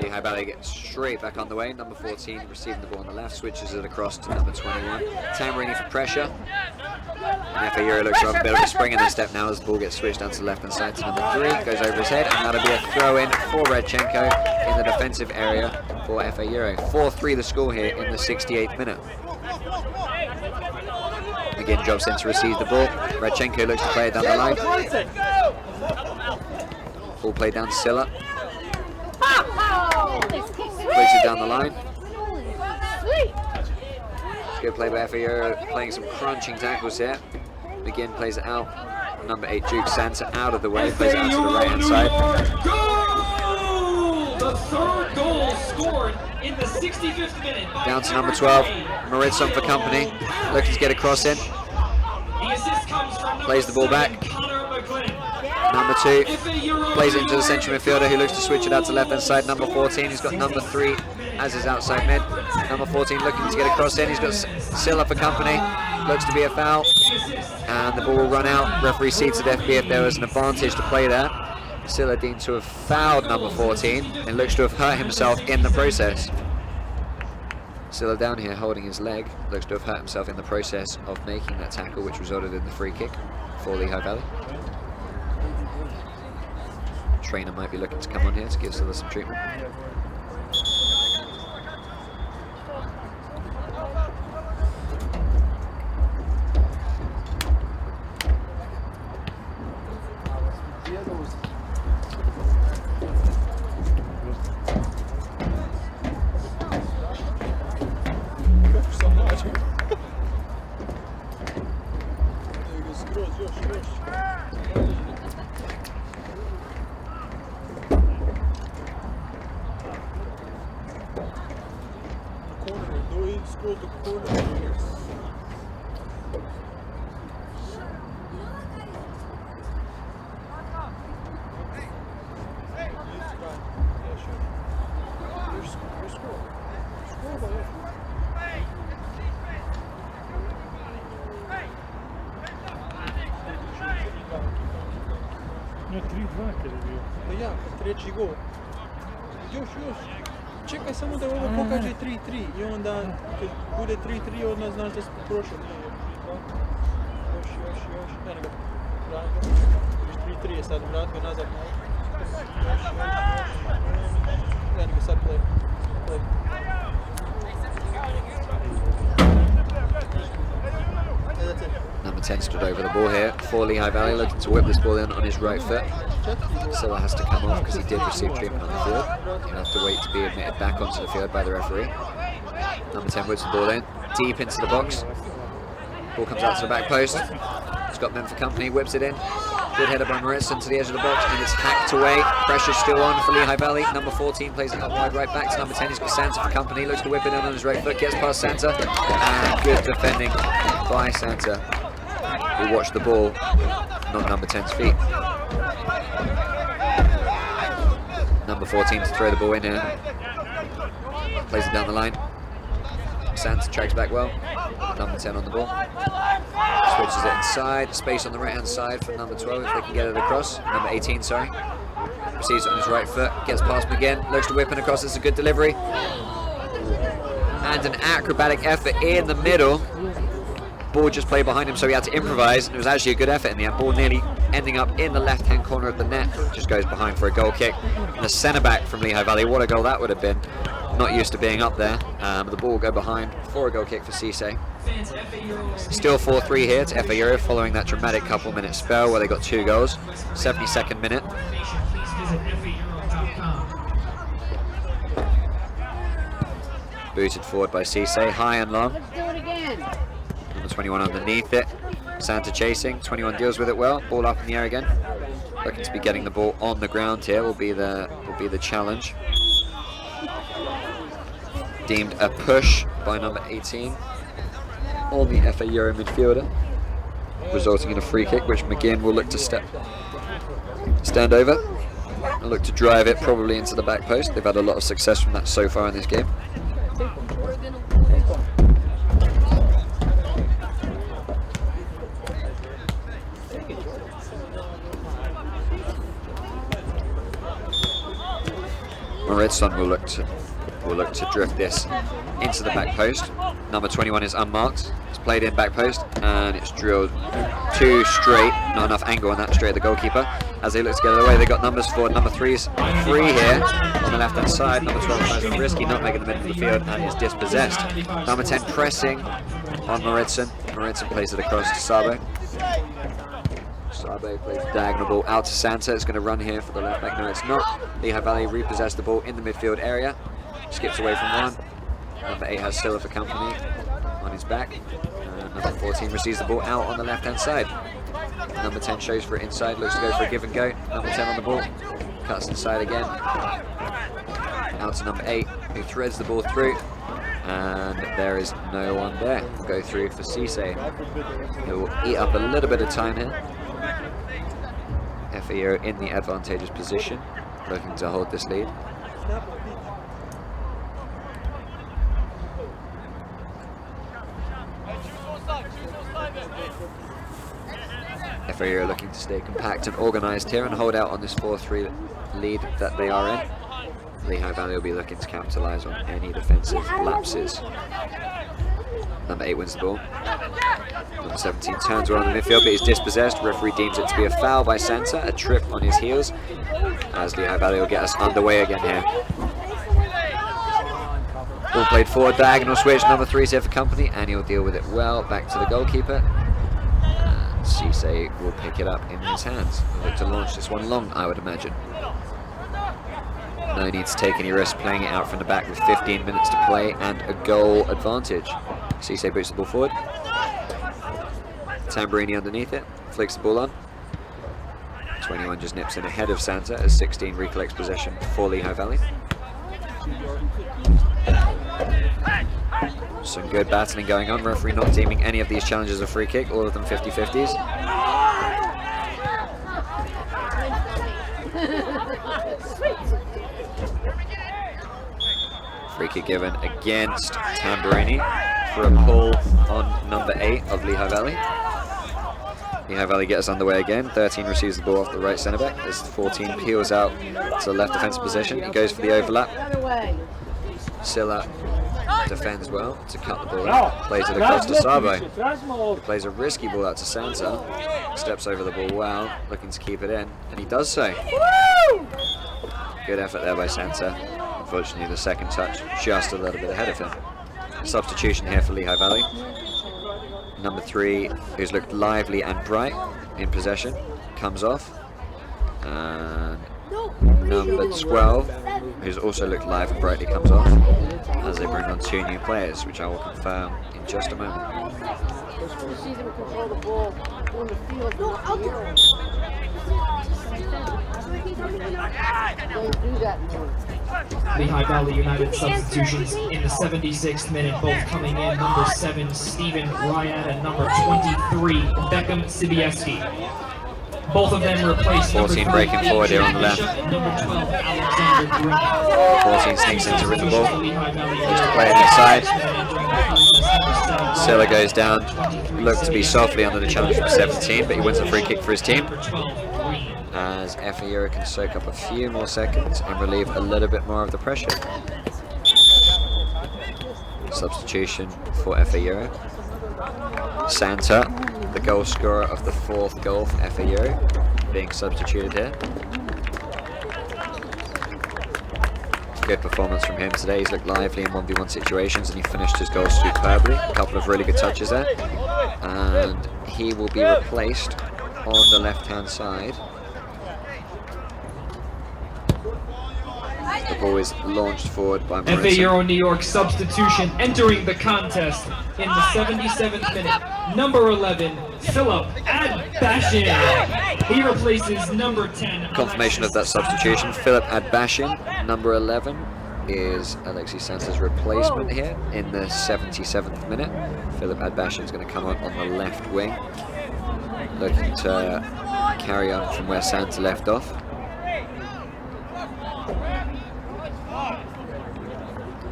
Lehigh Valley gets straight back on the way. Number 14 receiving the ball on the left, switches it across to number 21. Tamborini for pressure. And FA Euro looks to have a bit of a spring in their step now as the ball gets switched down to the left hand side to number 3. Goes over his head, and that'll be a throw in for Redchenko in the defensive area for FA Euro. 4-3 the score here in the 68th minute. Again, jobs in to receive the ball. Redchenko looks to play it down the line. Ball played down to Silla. Plays it down the line. It's good play by FA Euro, playing some crunching tackles here. McGinn plays it out. Number 8 Duke Santa out of the way, plays it out to the right hand side. Goal! The third goal scored in the 65th minute. Down to number 12, Maritson for company, looking to get a cross in. The assist comes from Plays the ball back. Number 2 plays it into the central midfielder, who looks to switch it out to left hand side. Number 14, he's got number 3 as his outside mid. Number 14 looking to get a cross in. He's got Silla for company. Looks to be a foul, and the ball will run out. Referee seats at FB if there was an advantage to play there. Silla deemed to have fouled number 14 and looks to have hurt himself in the process. Silla down here holding his leg, looks to have hurt himself in the process of making that tackle, which resulted in the free kick for Lehigh Valley. Trainer might be looking to come on here to give Silla some treatment. Treći gol. Još. Čekaj samo da ovo pokaže 3-3 i onda kad bude 3-3 odmah znaš da smo prošli. Još. Eno ga. Brani ga. 3-3 je sad, vrati ga nazad. Još. Eno ga sad play. Number 10 stood over the ball here for Lehigh Valley, looking to whip this ball in on his right foot. Silla has to come off because he did receive treatment on the field. He'll have to wait to be admitted back onto the field by the referee. Number 10 whips the ball in, deep into the box. Ball comes out to the back post. He's got men for company, whips it in. Good header by Maritson to the edge of the box, and it's hacked away. Pressure's still on for Lehigh Valley. Number 14 plays it up wide right back to number 10. He's got Santa for company, looks to whip it in on his right foot, gets past Santa, and good defending by Santa, who watched the ball, not number 10's feet. Number 14 to throw the ball in here. Plays it down the line. Santa tracks back well. Number 10 on the ball. Switches it inside. Space on the right hand side for number 12 if they can get it across. Number 18, sorry. Receives it on his right foot. Gets past McGinn. Looks to whip it across. It's a good delivery. and an acrobatic effort in the middle. Ball just played behind him, so he had to improvise, and it was actually a good effort in the end. Ball nearly ending up in the left-hand corner of the net, just goes behind for a goal kick. And the centre-back from Lehigh Valley, what a goal that would have been. Not used to being up there, but the ball will go behind for a goal kick for Cisse. Still 4-3 here to FA Euro following that dramatic couple-minute spell where they got 2 goals. 72nd minute. Booted forward by Cisse, high and long. Let's do it again. Number 21 underneath it. Santa chasing, 21 deals with it well. Ball up in the air again. Looking to be getting the ball on the ground here will be the challenge. Deemed a push by number 18 on the FA Euro midfielder, resulting in a free kick which McGinn will look to stand over and look to drive it probably into the back post. They've had a lot of success from that so far in this game. Moritson will look to drift this into the back post. Number 21 is unmarked. It's played in back post and it's drilled too straight. Not enough angle on that straight at the goalkeeper. As they look to get it away, they got numbers for number 3's free here on the left hand side. Number 12 tries a risky nutmeg in the middle of the field and is dispossessed. Number 10 pressing on Moritson. Moritson plays it across to Sabo. Sabo plays the diagonal ball out to Santa. It's going to run here for the left back. No, it's not. Lehigh Valley repossess the ball in the midfield area. Skips away from one. Number 8 has Silla for company on his back. Number 14 receives the ball out on the left hand side. Number 10 shows for it inside, looks to go for a give and go. Number 10 on the ball, cuts inside again. Out to number 8, who threads the ball through. And there is no one there. Go through for Cisse, who will eat up a little bit of time here. FA Euro in the advantageous position, looking to hold this lead. FA Euro looking to stay compact and organised here and hold out on this 4-3 lead that they are in. Lehigh Valley will be looking to capitalise on any defensive lapses. Number 8 wins the ball. Number 17 turns around the midfield, but he's dispossessed. Referee deems it to be a foul by Santa, a trip on his heels, as Lehigh Valley will get us underway again here. Ball played forward, diagonal switch. Number 3's here for company, and he'll deal with it well. Back to the goalkeeper. Cisse will pick it up in his hands. He'll look to launch this one long, I would imagine. No need to take any risk playing it out from the back with 15 minutes to play and a goal advantage. Cisse boots the ball forward. Tamburini underneath it, flicks the ball on. 21 just nips in ahead of Santa as 16 recollects possession for Lehigh Valley. Some good battling going on. Referee not deeming any of these challenges a free kick, all of them 50-50s. Free kick given against Tamburini for a pull on number 8 of Lehigh Valley. Lehigh Valley get us underway again. 13 receives the ball off the right centre back as 14 peels out to the left defensive position. He goes for the overlap. Silla defends well to cut the ball out. Plays it across to Sabo. Plays a risky ball out to Santa. Steps over the ball well, looking to keep it in, and he does so. Good effort there by Santa. Unfortunately, the second touch just a little bit ahead of him. Substitution here for Lehigh Valley. Number 3, who's looked lively and bright in possession, comes off. And number 12, who's also looked live and brightly, comes off as they bring on 2 new players, which I will confirm in just a moment. Lehigh Valley United substitutions in the 76th minute, both coming in. Number 7, Stephen Ryan, and number 23, Beckham Sibieski. Both of them replaced 14 breaking forward here on the left. 14 sneaks in to rip the ball. Looks to play it inside. Silla goes down. Looked to be softly under the challenge from 17, but he wins the free kick for his team. As FA Euro can soak up a few more seconds and relieve a little bit more of the pressure. Substitution for FA Euro. Santa, the goal scorer of the 4th goal for FA Euro, being substituted here. Good performance from him today. He's looked lively in 1v1 situations and he finished his goal superbly. A couple of really good touches there. And he will be replaced on the left-hand side. The ball is launched forward by Morrison. FA Euro New York substitution entering the contest in the 77th minute. Number 11, Philip Adbashin. He replaces number 10. Confirmation of that substitution. Philip Adbashin, number 11, is Alexis Santa's replacement here in the 77th minute. Philip Adbashin is going to come on the left wing, looking to carry on from where Santa left off.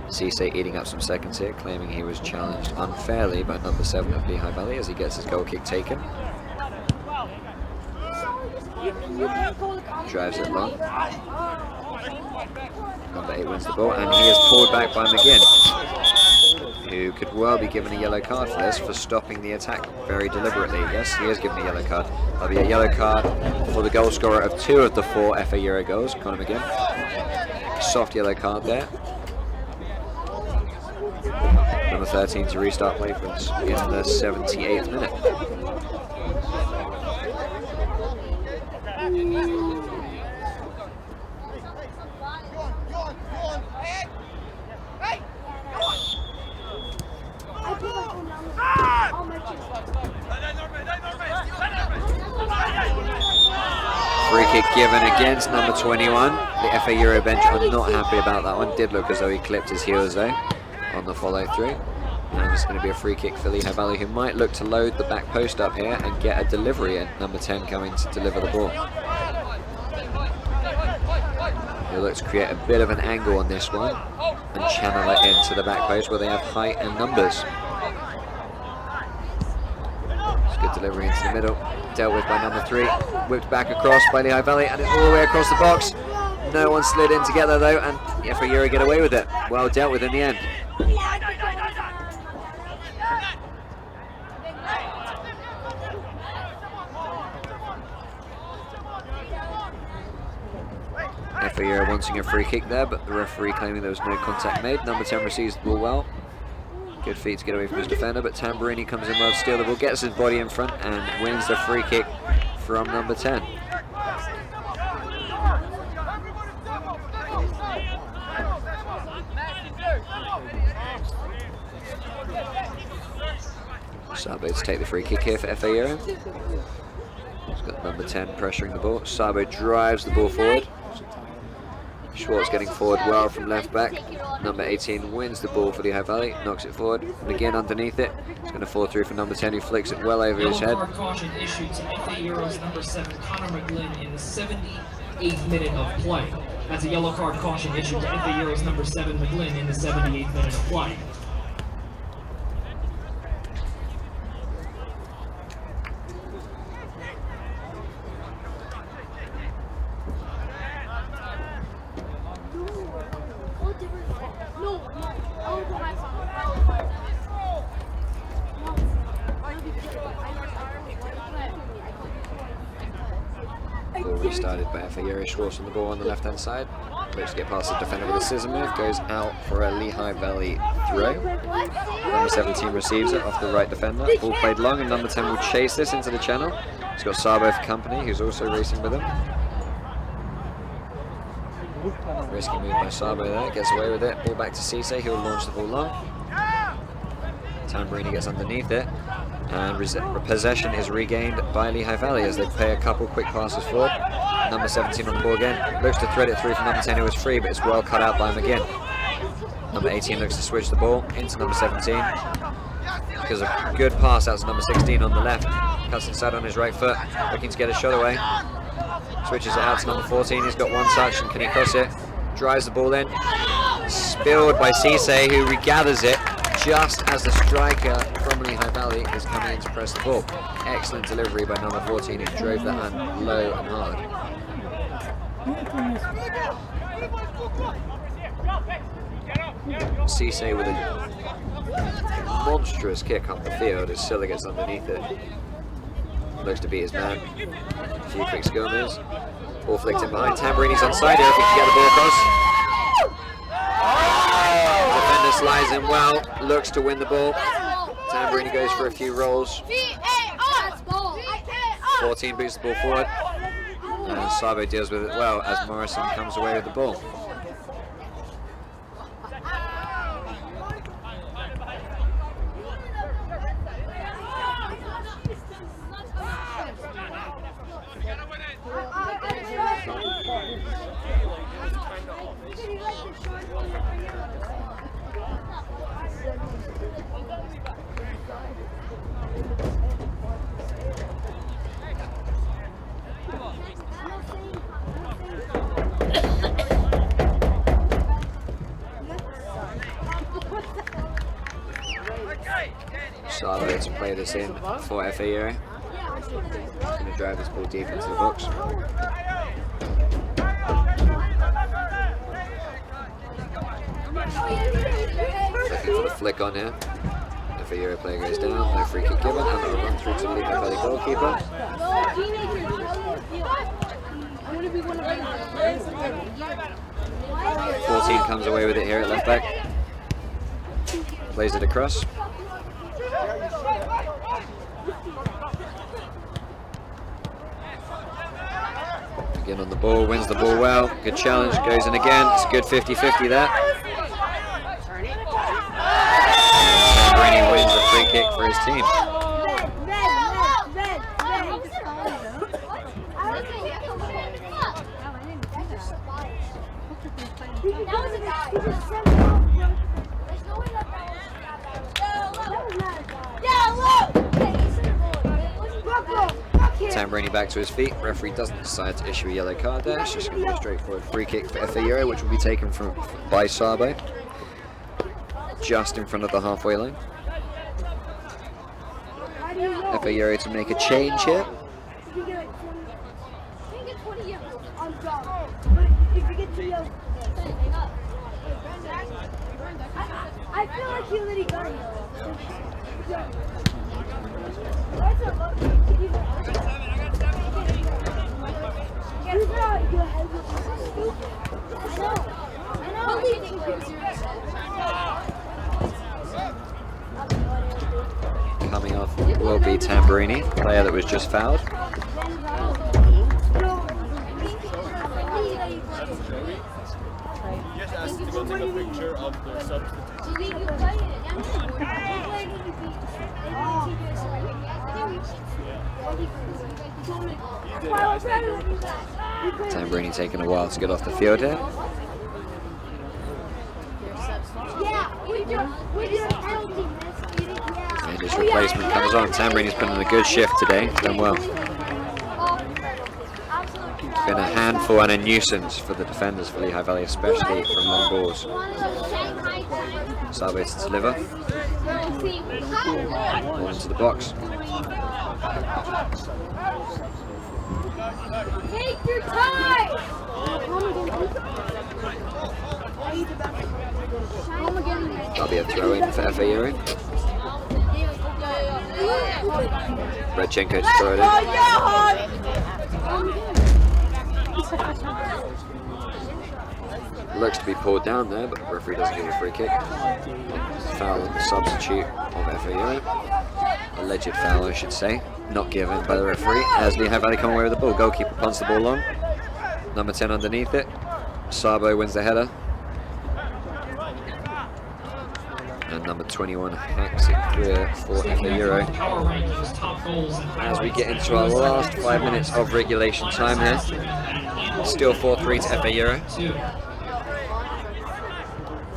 Cisse eating up some seconds here, claiming he was challenged unfairly by number 7 of Lehigh Valley as he gets his goal kick taken. Drives it long. Number 8 wins the ball, and he is pulled back by McGinn, who could well be given a yellow card for this, for stopping the attack very deliberately. Yes, he is given a yellow card. There'll be a yellow card for the goal scorer of 2 of the 4 FA Euro goals, Conor McGinn. Soft yellow card there. Number 13 to restart play for us in the 78th minute. Free kick given against number 21. The FA Euro bench are not happy about that one. Did look as though he clipped his heels though on the follow through. And it's going to be a free kick for Lehigh Valley, who might look to load the back post up here and get a delivery in. Number 10 coming to deliver the ball. He'll look to create a bit of an angle on this one and channel it into the back post where they have height and numbers. It's a good delivery into the middle, dealt with by number 3, whipped back across by Lehigh Valley, and it's all the way across the box. No one slid in together though, and the FA Euro get away with it. Well dealt with in the end. FA Euro wanting a free kick there, but the referee claiming there was no contact made. Number 10 receives the ball well. Good feet to get away from his defender, but Tamburini comes in well to steal the ball, gets his body in front, and wins the free kick from number 10. Sabo to take the free kick here for FA Euro. He's got number 10 pressuring the ball. Sabo drives the ball forward. Schwartz getting forward well from left back. Number 18 wins the ball for Lehigh Valley, knocks it forward. McGinn underneath it. It's going to fall through for number 10, who flicks it well over his head. Yellow card caution issued to FA Euro's number 7, Conor McGlynn, in the 78th minute of play. That's a yellow card caution issued to FA Euro's number 7, McGlynn, in the 78th minute of play. Restarted by FA Euro. Schwartz on the ball on the left hand side. Looks to get past the defender with a scissor move. Goes out for a Lehigh Valley throw. Number 17 receives it off the right defender. Ball played long, and number 10 will chase this into the channel. He's got Sabo for company, who's also racing with him. Risky move by Sabo there. Gets away with it. Ball back to Cisse, who will launch the ball long. Tamburini gets underneath it. And possession is regained by Lehigh Valley as they play a couple quick passes forward. Number 17 on the ball again. Looks to thread it through from number 10, who was free, but it's well cut out by McGinn. Number 18 looks to switch the ball into number 17. Because a good pass out to number 16 on the left. Cuts inside on his right foot, looking to get a shot away. Switches it out to number 14. He's got one touch, and can he cross it? Drives the ball in. Spilled by Cisse, who regathers it just as the striker from Lehigh Valley is coming in to press the ball. Excellent delivery by number 14, who drove that hand low and hard. Cisse with a monstrous kick up the field as Silla gets underneath it. Looks to beat his man. A few quick skill moves. Ball flicked in behind. Tamburini's onside here if he can get the ball across. Defender slides in well, looks to win the ball. Tamburini goes for a few rolls. 14 boots the ball forward. And Sabo deals with it well as Morrison comes away with the ball. Sabo to play this in for FA Euro. He's going to drive this ball deep into the box. Looking for the flick on here. FA Euro player goes down, no free kick given, and a run through to the Lehigh Valley goalkeeper. 14 comes away with it here at left back. Plays it across. Again on the ball, wins the ball well. Good challenge, goes in again. It's a good 50-50 there. Tamburini wins the free kick for his team. Tamburini back to his feet. Referee doesn't decide to issue a yellow card there. It's just going to be a straightforward free kick for FA Euro, which will be taken by Sabo, just in front of the halfway line. FA Euro to make a change here. I feel like you already got it. Coming off will be Tamburini, player that was just fouled. Just asked to go take a picture of the substitute. Tamburini taking a while to get off the field here. And his replacement comes on. Tamburini's put in a good shift today, done well. Been a handful and a nuisance for the defenders for Lehigh Valley, especially from long balls. Sabo to deliver. Ball into the box. Take your time! That'll be a throw in for FA Euro. Redchenko to throw it in. Looks to be pulled down there, but the referee doesn't give a free kick. Foul on the substitute of FA Euro. Alleged foul, I should say. Not given by the referee, as Lehigh Valley come away with the ball. Goalkeeper punts the ball long. Number 10 underneath it. Sabo wins the header. And number 21 hacks it clear for FA Euro. As we get into our last 5 minutes of regulation time here. Still 4-3 to FA Euro.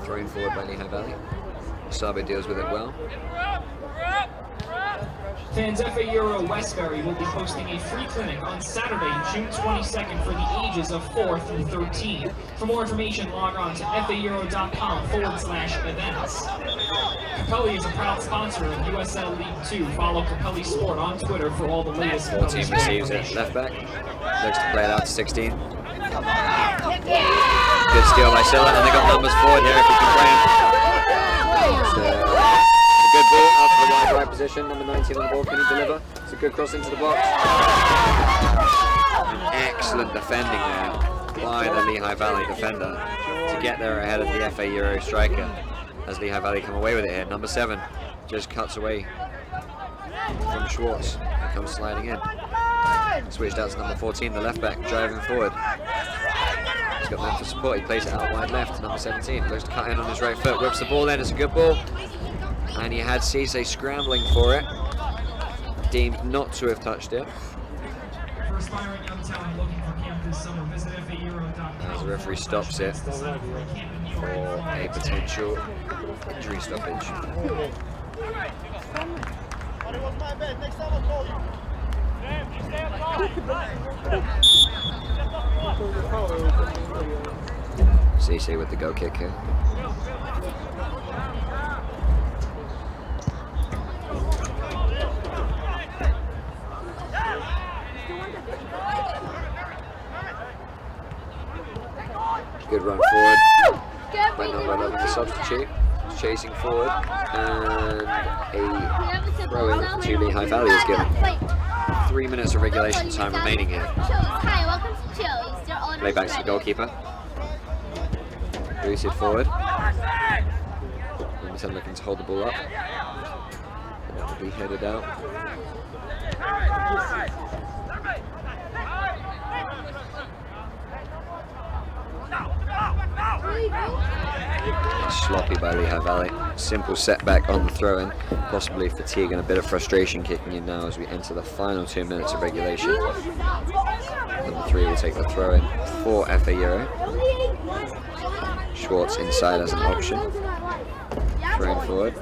Thrown forward by Lehigh Valley. Sabo deals with it well. Fans, FA Euro Westbury will be hosting a free clinic on Saturday, June 22nd for the ages of 4 through 13. For more information, log on to faeuro.com/events. Capelli is a proud sponsor of USL League 2. Follow Capelli Sport on Twitter for all the latest. Team receives it, left back. Looks to play it out to 16. Good steal by Silla, and they got numbers forward here if you can play him. It's a good ball out to the wide right position. Number 19 on the ball, can he deliver? It's a good cross into the box. An excellent defending there by the Lehigh Valley defender to get there ahead of the FA Euro striker as Lehigh Valley come away with it here. Number 7 just cuts away from Schwartz and comes sliding in. Switched out to number 14, the left back, driving forward. He's got men for support, he plays it out wide left to number 17. Looks to cut in on his right foot, whips the ball in, it's a good ball. And he had Cisse scrambling for it. Deemed not to have touched it. For aspiring young talent looking for camp this summer, visit FAEuro.com. As the referee stops it for a potential injury stoppage. Cisse with the goal kick here. Good run forward by number 11, the substitute. Chasing forward, and a throw in to Lehigh Valley is given. 3 minutes of regulation time remaining here. Play back to the goalkeeper. Booted forward. Number 10 looking to hold the ball up. And that will be headed out. Sloppy by Lehigh Valley. Simple setback on the throw-in. Possibly fatigue and a bit of frustration kicking in now as we enter the final 2 minutes of regulation. Number 3 will take the throw-in for FA Euro. Schwartz inside as an option. Throwing forward.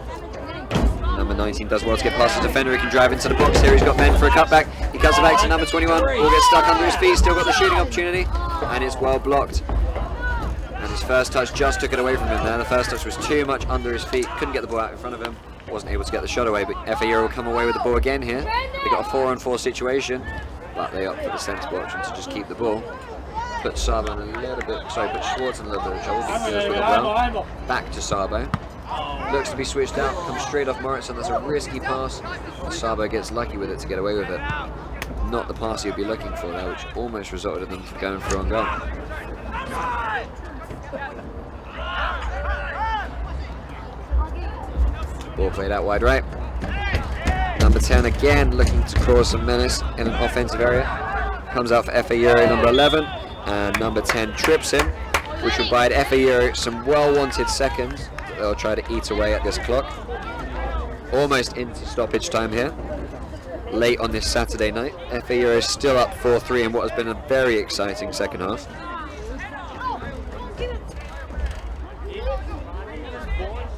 Number 19 does well to get past the defender. He can drive into the box here. He's got men for a cutback. He cuts it back to number 21. Ball gets stuck under his feet. Still got the shooting opportunity. And it's well blocked. And his first touch just took it away from him there. The first touch was too much under his feet. Couldn't get the ball out in front of him. Wasn't able to get the shot away. But FA Euro will come away with the ball again here. They got a 4-on-4 situation. But they opt for the sensible option to just keep the ball. Put Sabo in a little bit, sorry, put Schwartz in a little bit of trouble. He deals with it well. Back to Sabo. Looks to be switched out, comes straight off Morrison. That's a risky pass. Sabo gets lucky with it to get away with it. Not the pass he'd be looking for there, which almost resulted in them going through on goal. Ball played out wide right. Number 10 again looking to cause some menace in an offensive area. Comes out for FA Euro number 11. And number 10 trips him, which will buy FA Euro some well-wanted seconds. They'll try to eat away at this clock. Almost into stoppage time here. Late on this Saturday night. FA Euro is still up 4-3 in what has been a very exciting second half.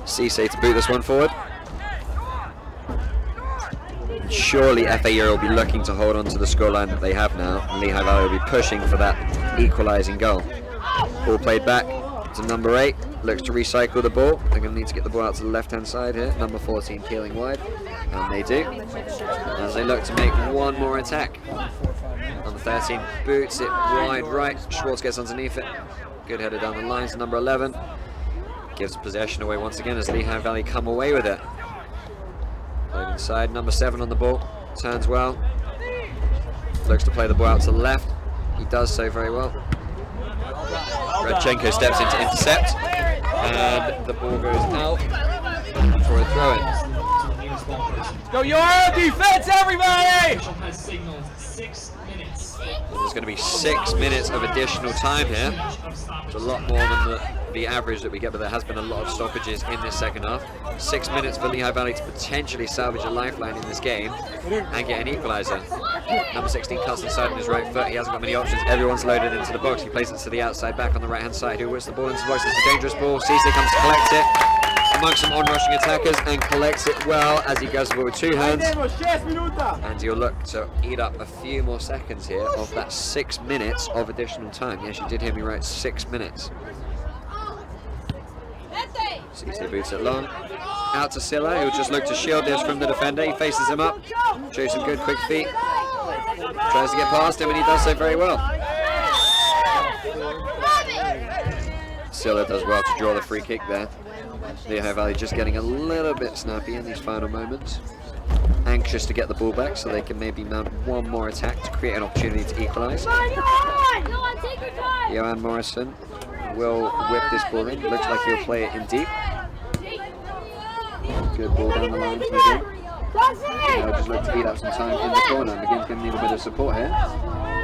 Cisse to boot this one forward. Surely FA Euro will be looking to hold on to the scoreline that they have now. And Lehigh Valley will be pushing for that equalising goal. Ball played back to number 8. Looks to recycle the ball. They're going to need to get the ball out to the left-hand side here. Number 14 peeling wide. And they do. As they look to make one more attack. Number 13 boots it wide right. Schwartz gets underneath it. Good header down the line to number 11. Gives possession away once again as Lehigh Valley come away with it. Played inside, number 7 on the ball, turns well, looks to play the ball out to the left, he does so very well. Radchenko steps in to intercept, and the ball goes out for a throw-in. Go your defense, everybody! Has signaled 6 minutes. There's going to be 6 minutes of additional time here. It's a lot more than the average that we get, but there has been a lot of stoppages in this second half. 6 minutes for Lehigh Valley to potentially salvage a lifeline in this game and get an equaliser. Number 16 cuts inside on his right foot. He hasn't got many options. Everyone's loaded into the box. He plays it to the outside back on the right hand side. Who whips the ball into the box? It's a dangerous ball. Cisse comes to collect it amongst some on-rushing attackers and collects it well as he goes the ball with 2 hands. And he'll look to eat up a few more seconds here of that 6 minutes of additional time. Yes, you did hear me right, 6 minutes. Cisse boots it long. Out to Silla, who'll just look to shield this from the defender. He faces him up, shows some good quick feet. Tries to get past him and he does so very well. Silla does well to draw the free kick there. Lehigh Valley just getting a little bit snappy in these final moments. Anxious to get the ball back so they can maybe mount one more attack to create an opportunity to equalise. Johan Morrison will whip this ball in. Looks like he'll play it in deep. Good ball down the line from McGinn. Now just look to eat up some time in the corner. McGinn's going to need a bit of support here.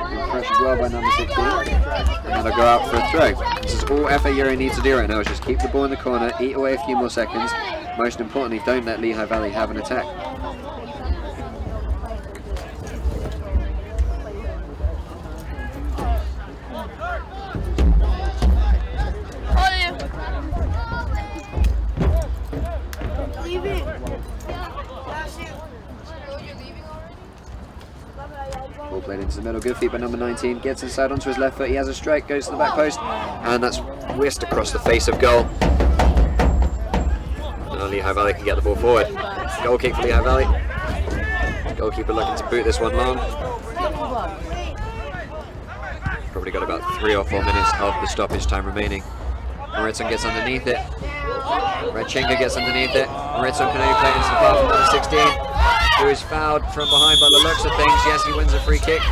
Being pressured well by number 16. And they'll go out for a throw. This is all FA Euro need to do right now, is just keep the ball in the corner, eat away a few more seconds. Most importantly, don't let Lehigh Valley have an attack. Ball played into the middle, good feet by number 19, gets inside onto his left foot, he has a strike, goes to the back post, and that's whisked across the face of goal. Now Lehigh Valley can get the ball forward. Goal kick for Lehigh Valley. Goalkeeper looking to boot this one long. Probably got about 3 or 4 minutes of the stoppage time remaining. Maritson gets underneath it. Redchenko gets underneath it. Maritson can only play into the path of number 16, who is fouled from behind by the looks of things. Yes, he wins a free kick.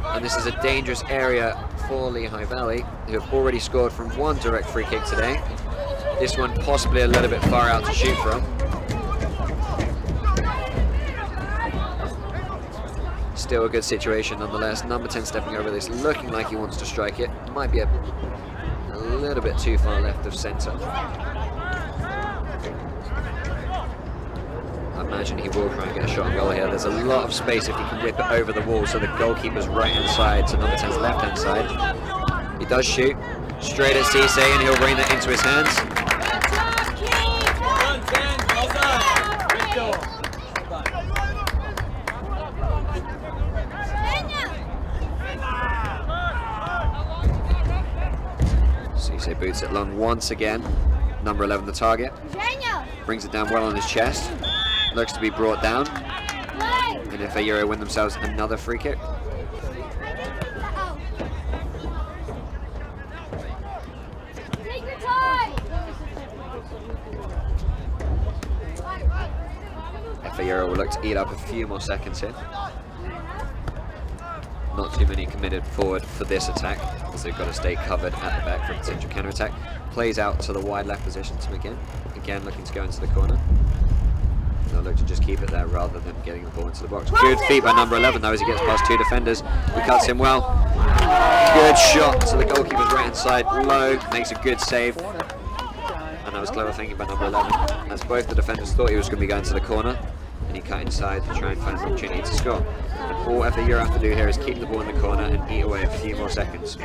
And this is a dangerous area for Lehigh Valley, who have already scored from one direct free kick today. This one possibly a little bit far out to shoot from. Still a good situation nonetheless. Number 10 stepping over this, looking like he wants to strike it. Might be a little bit too far left of centre. I imagine he will try and get a shot on goal here. There's a lot of space if he can whip it over the wall, so the goalkeeper's right hand side to number 10's left hand side. He does shoot straight at Cisse, and he'll bring that into his hands. Cisse boots it long once again. Number 11 the target. Brings it down well on his chest. Looks to be brought down. And FA Euro win themselves another free kick. FA Euro will look to eat up a few more seconds here. Not too many committed forward for this attack, as they've got to stay covered at the back for a potential counter-attack. Plays out to the wide left position to McGinn. Again, looking to go into the corner. They'll look to just keep it there rather than getting the ball into the box. Good feet by number 11 though, as he gets past 2 defenders. He cuts him well. Good shot to the goalkeeper's right hand side. Low, makes a good save. And that was clever thinking by number 11, as both the defenders thought he was going to be going to the corner. And he cut inside to try and find an opportunity to score. And all FA Euro have to do here is keep the ball in the corner and eat away a few more seconds.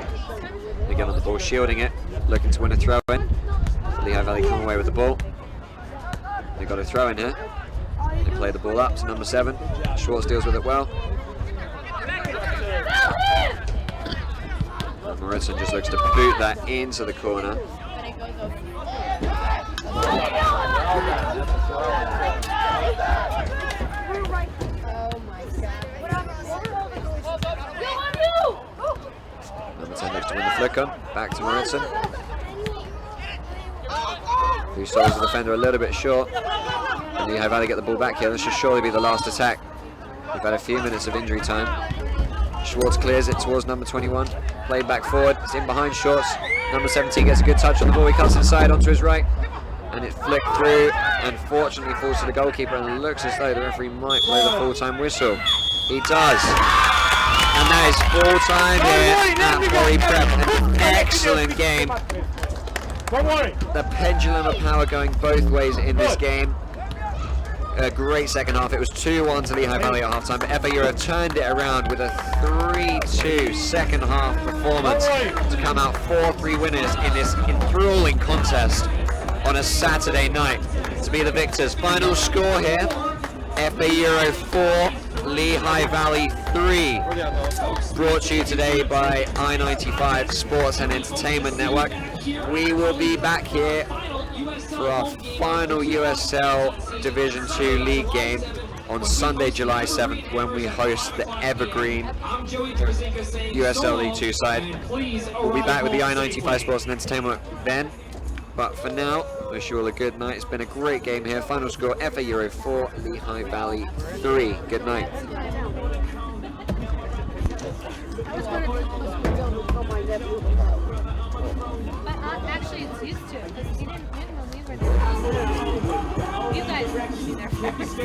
They get on the ball, shielding it, looking to win a throw in. Lehigh Valley come away with the ball. They've got a throw in here. They play the ball up to number 7. Schwartz deals with it well. And Maritson just looks to boot that into the corner. Number 10 looks to win the flick on. Back to Maritson, who solves the defender a little bit short. And Lehigh Valley get the ball back here. This should surely be the last attack. We've had a few minutes of injury time. Schwartz clears it towards number 21. Played back forward. It's in behind Schwartz. Number 17 gets a good touch on the ball. He cuts inside onto his right. And it flicked through and fortunately falls to the goalkeeper. And it looks as though the referee might play the full-time whistle. He does. And that is full-time here at Poly Prep. An excellent game. The pendulum of power going both ways in this game. A great second half. It was 2-1 to Lehigh Valley at half-time, but FA Euro turned it around with a 3-2 second half performance to come out 4-3 winners in this enthralling contest on a Saturday night to be the victors. Final score here, FA Euro 4, Lehigh Valley 3. Brought to you today by I-95 Sports and Entertainment Network. We will be back here for our final USL Division 2 league game on Sunday, July 7th, when we host the Evergreen USL League 2 side. We'll be back with the I-95 Sports and Entertainment then. But for now, wish you all a good night. It's been a great game here. Final score, FA Euro 4, Lehigh Valley 3. Good night. I was going to tell my nephew. But actually, it's used to, because we didn't win when we were there. You guys were be there first.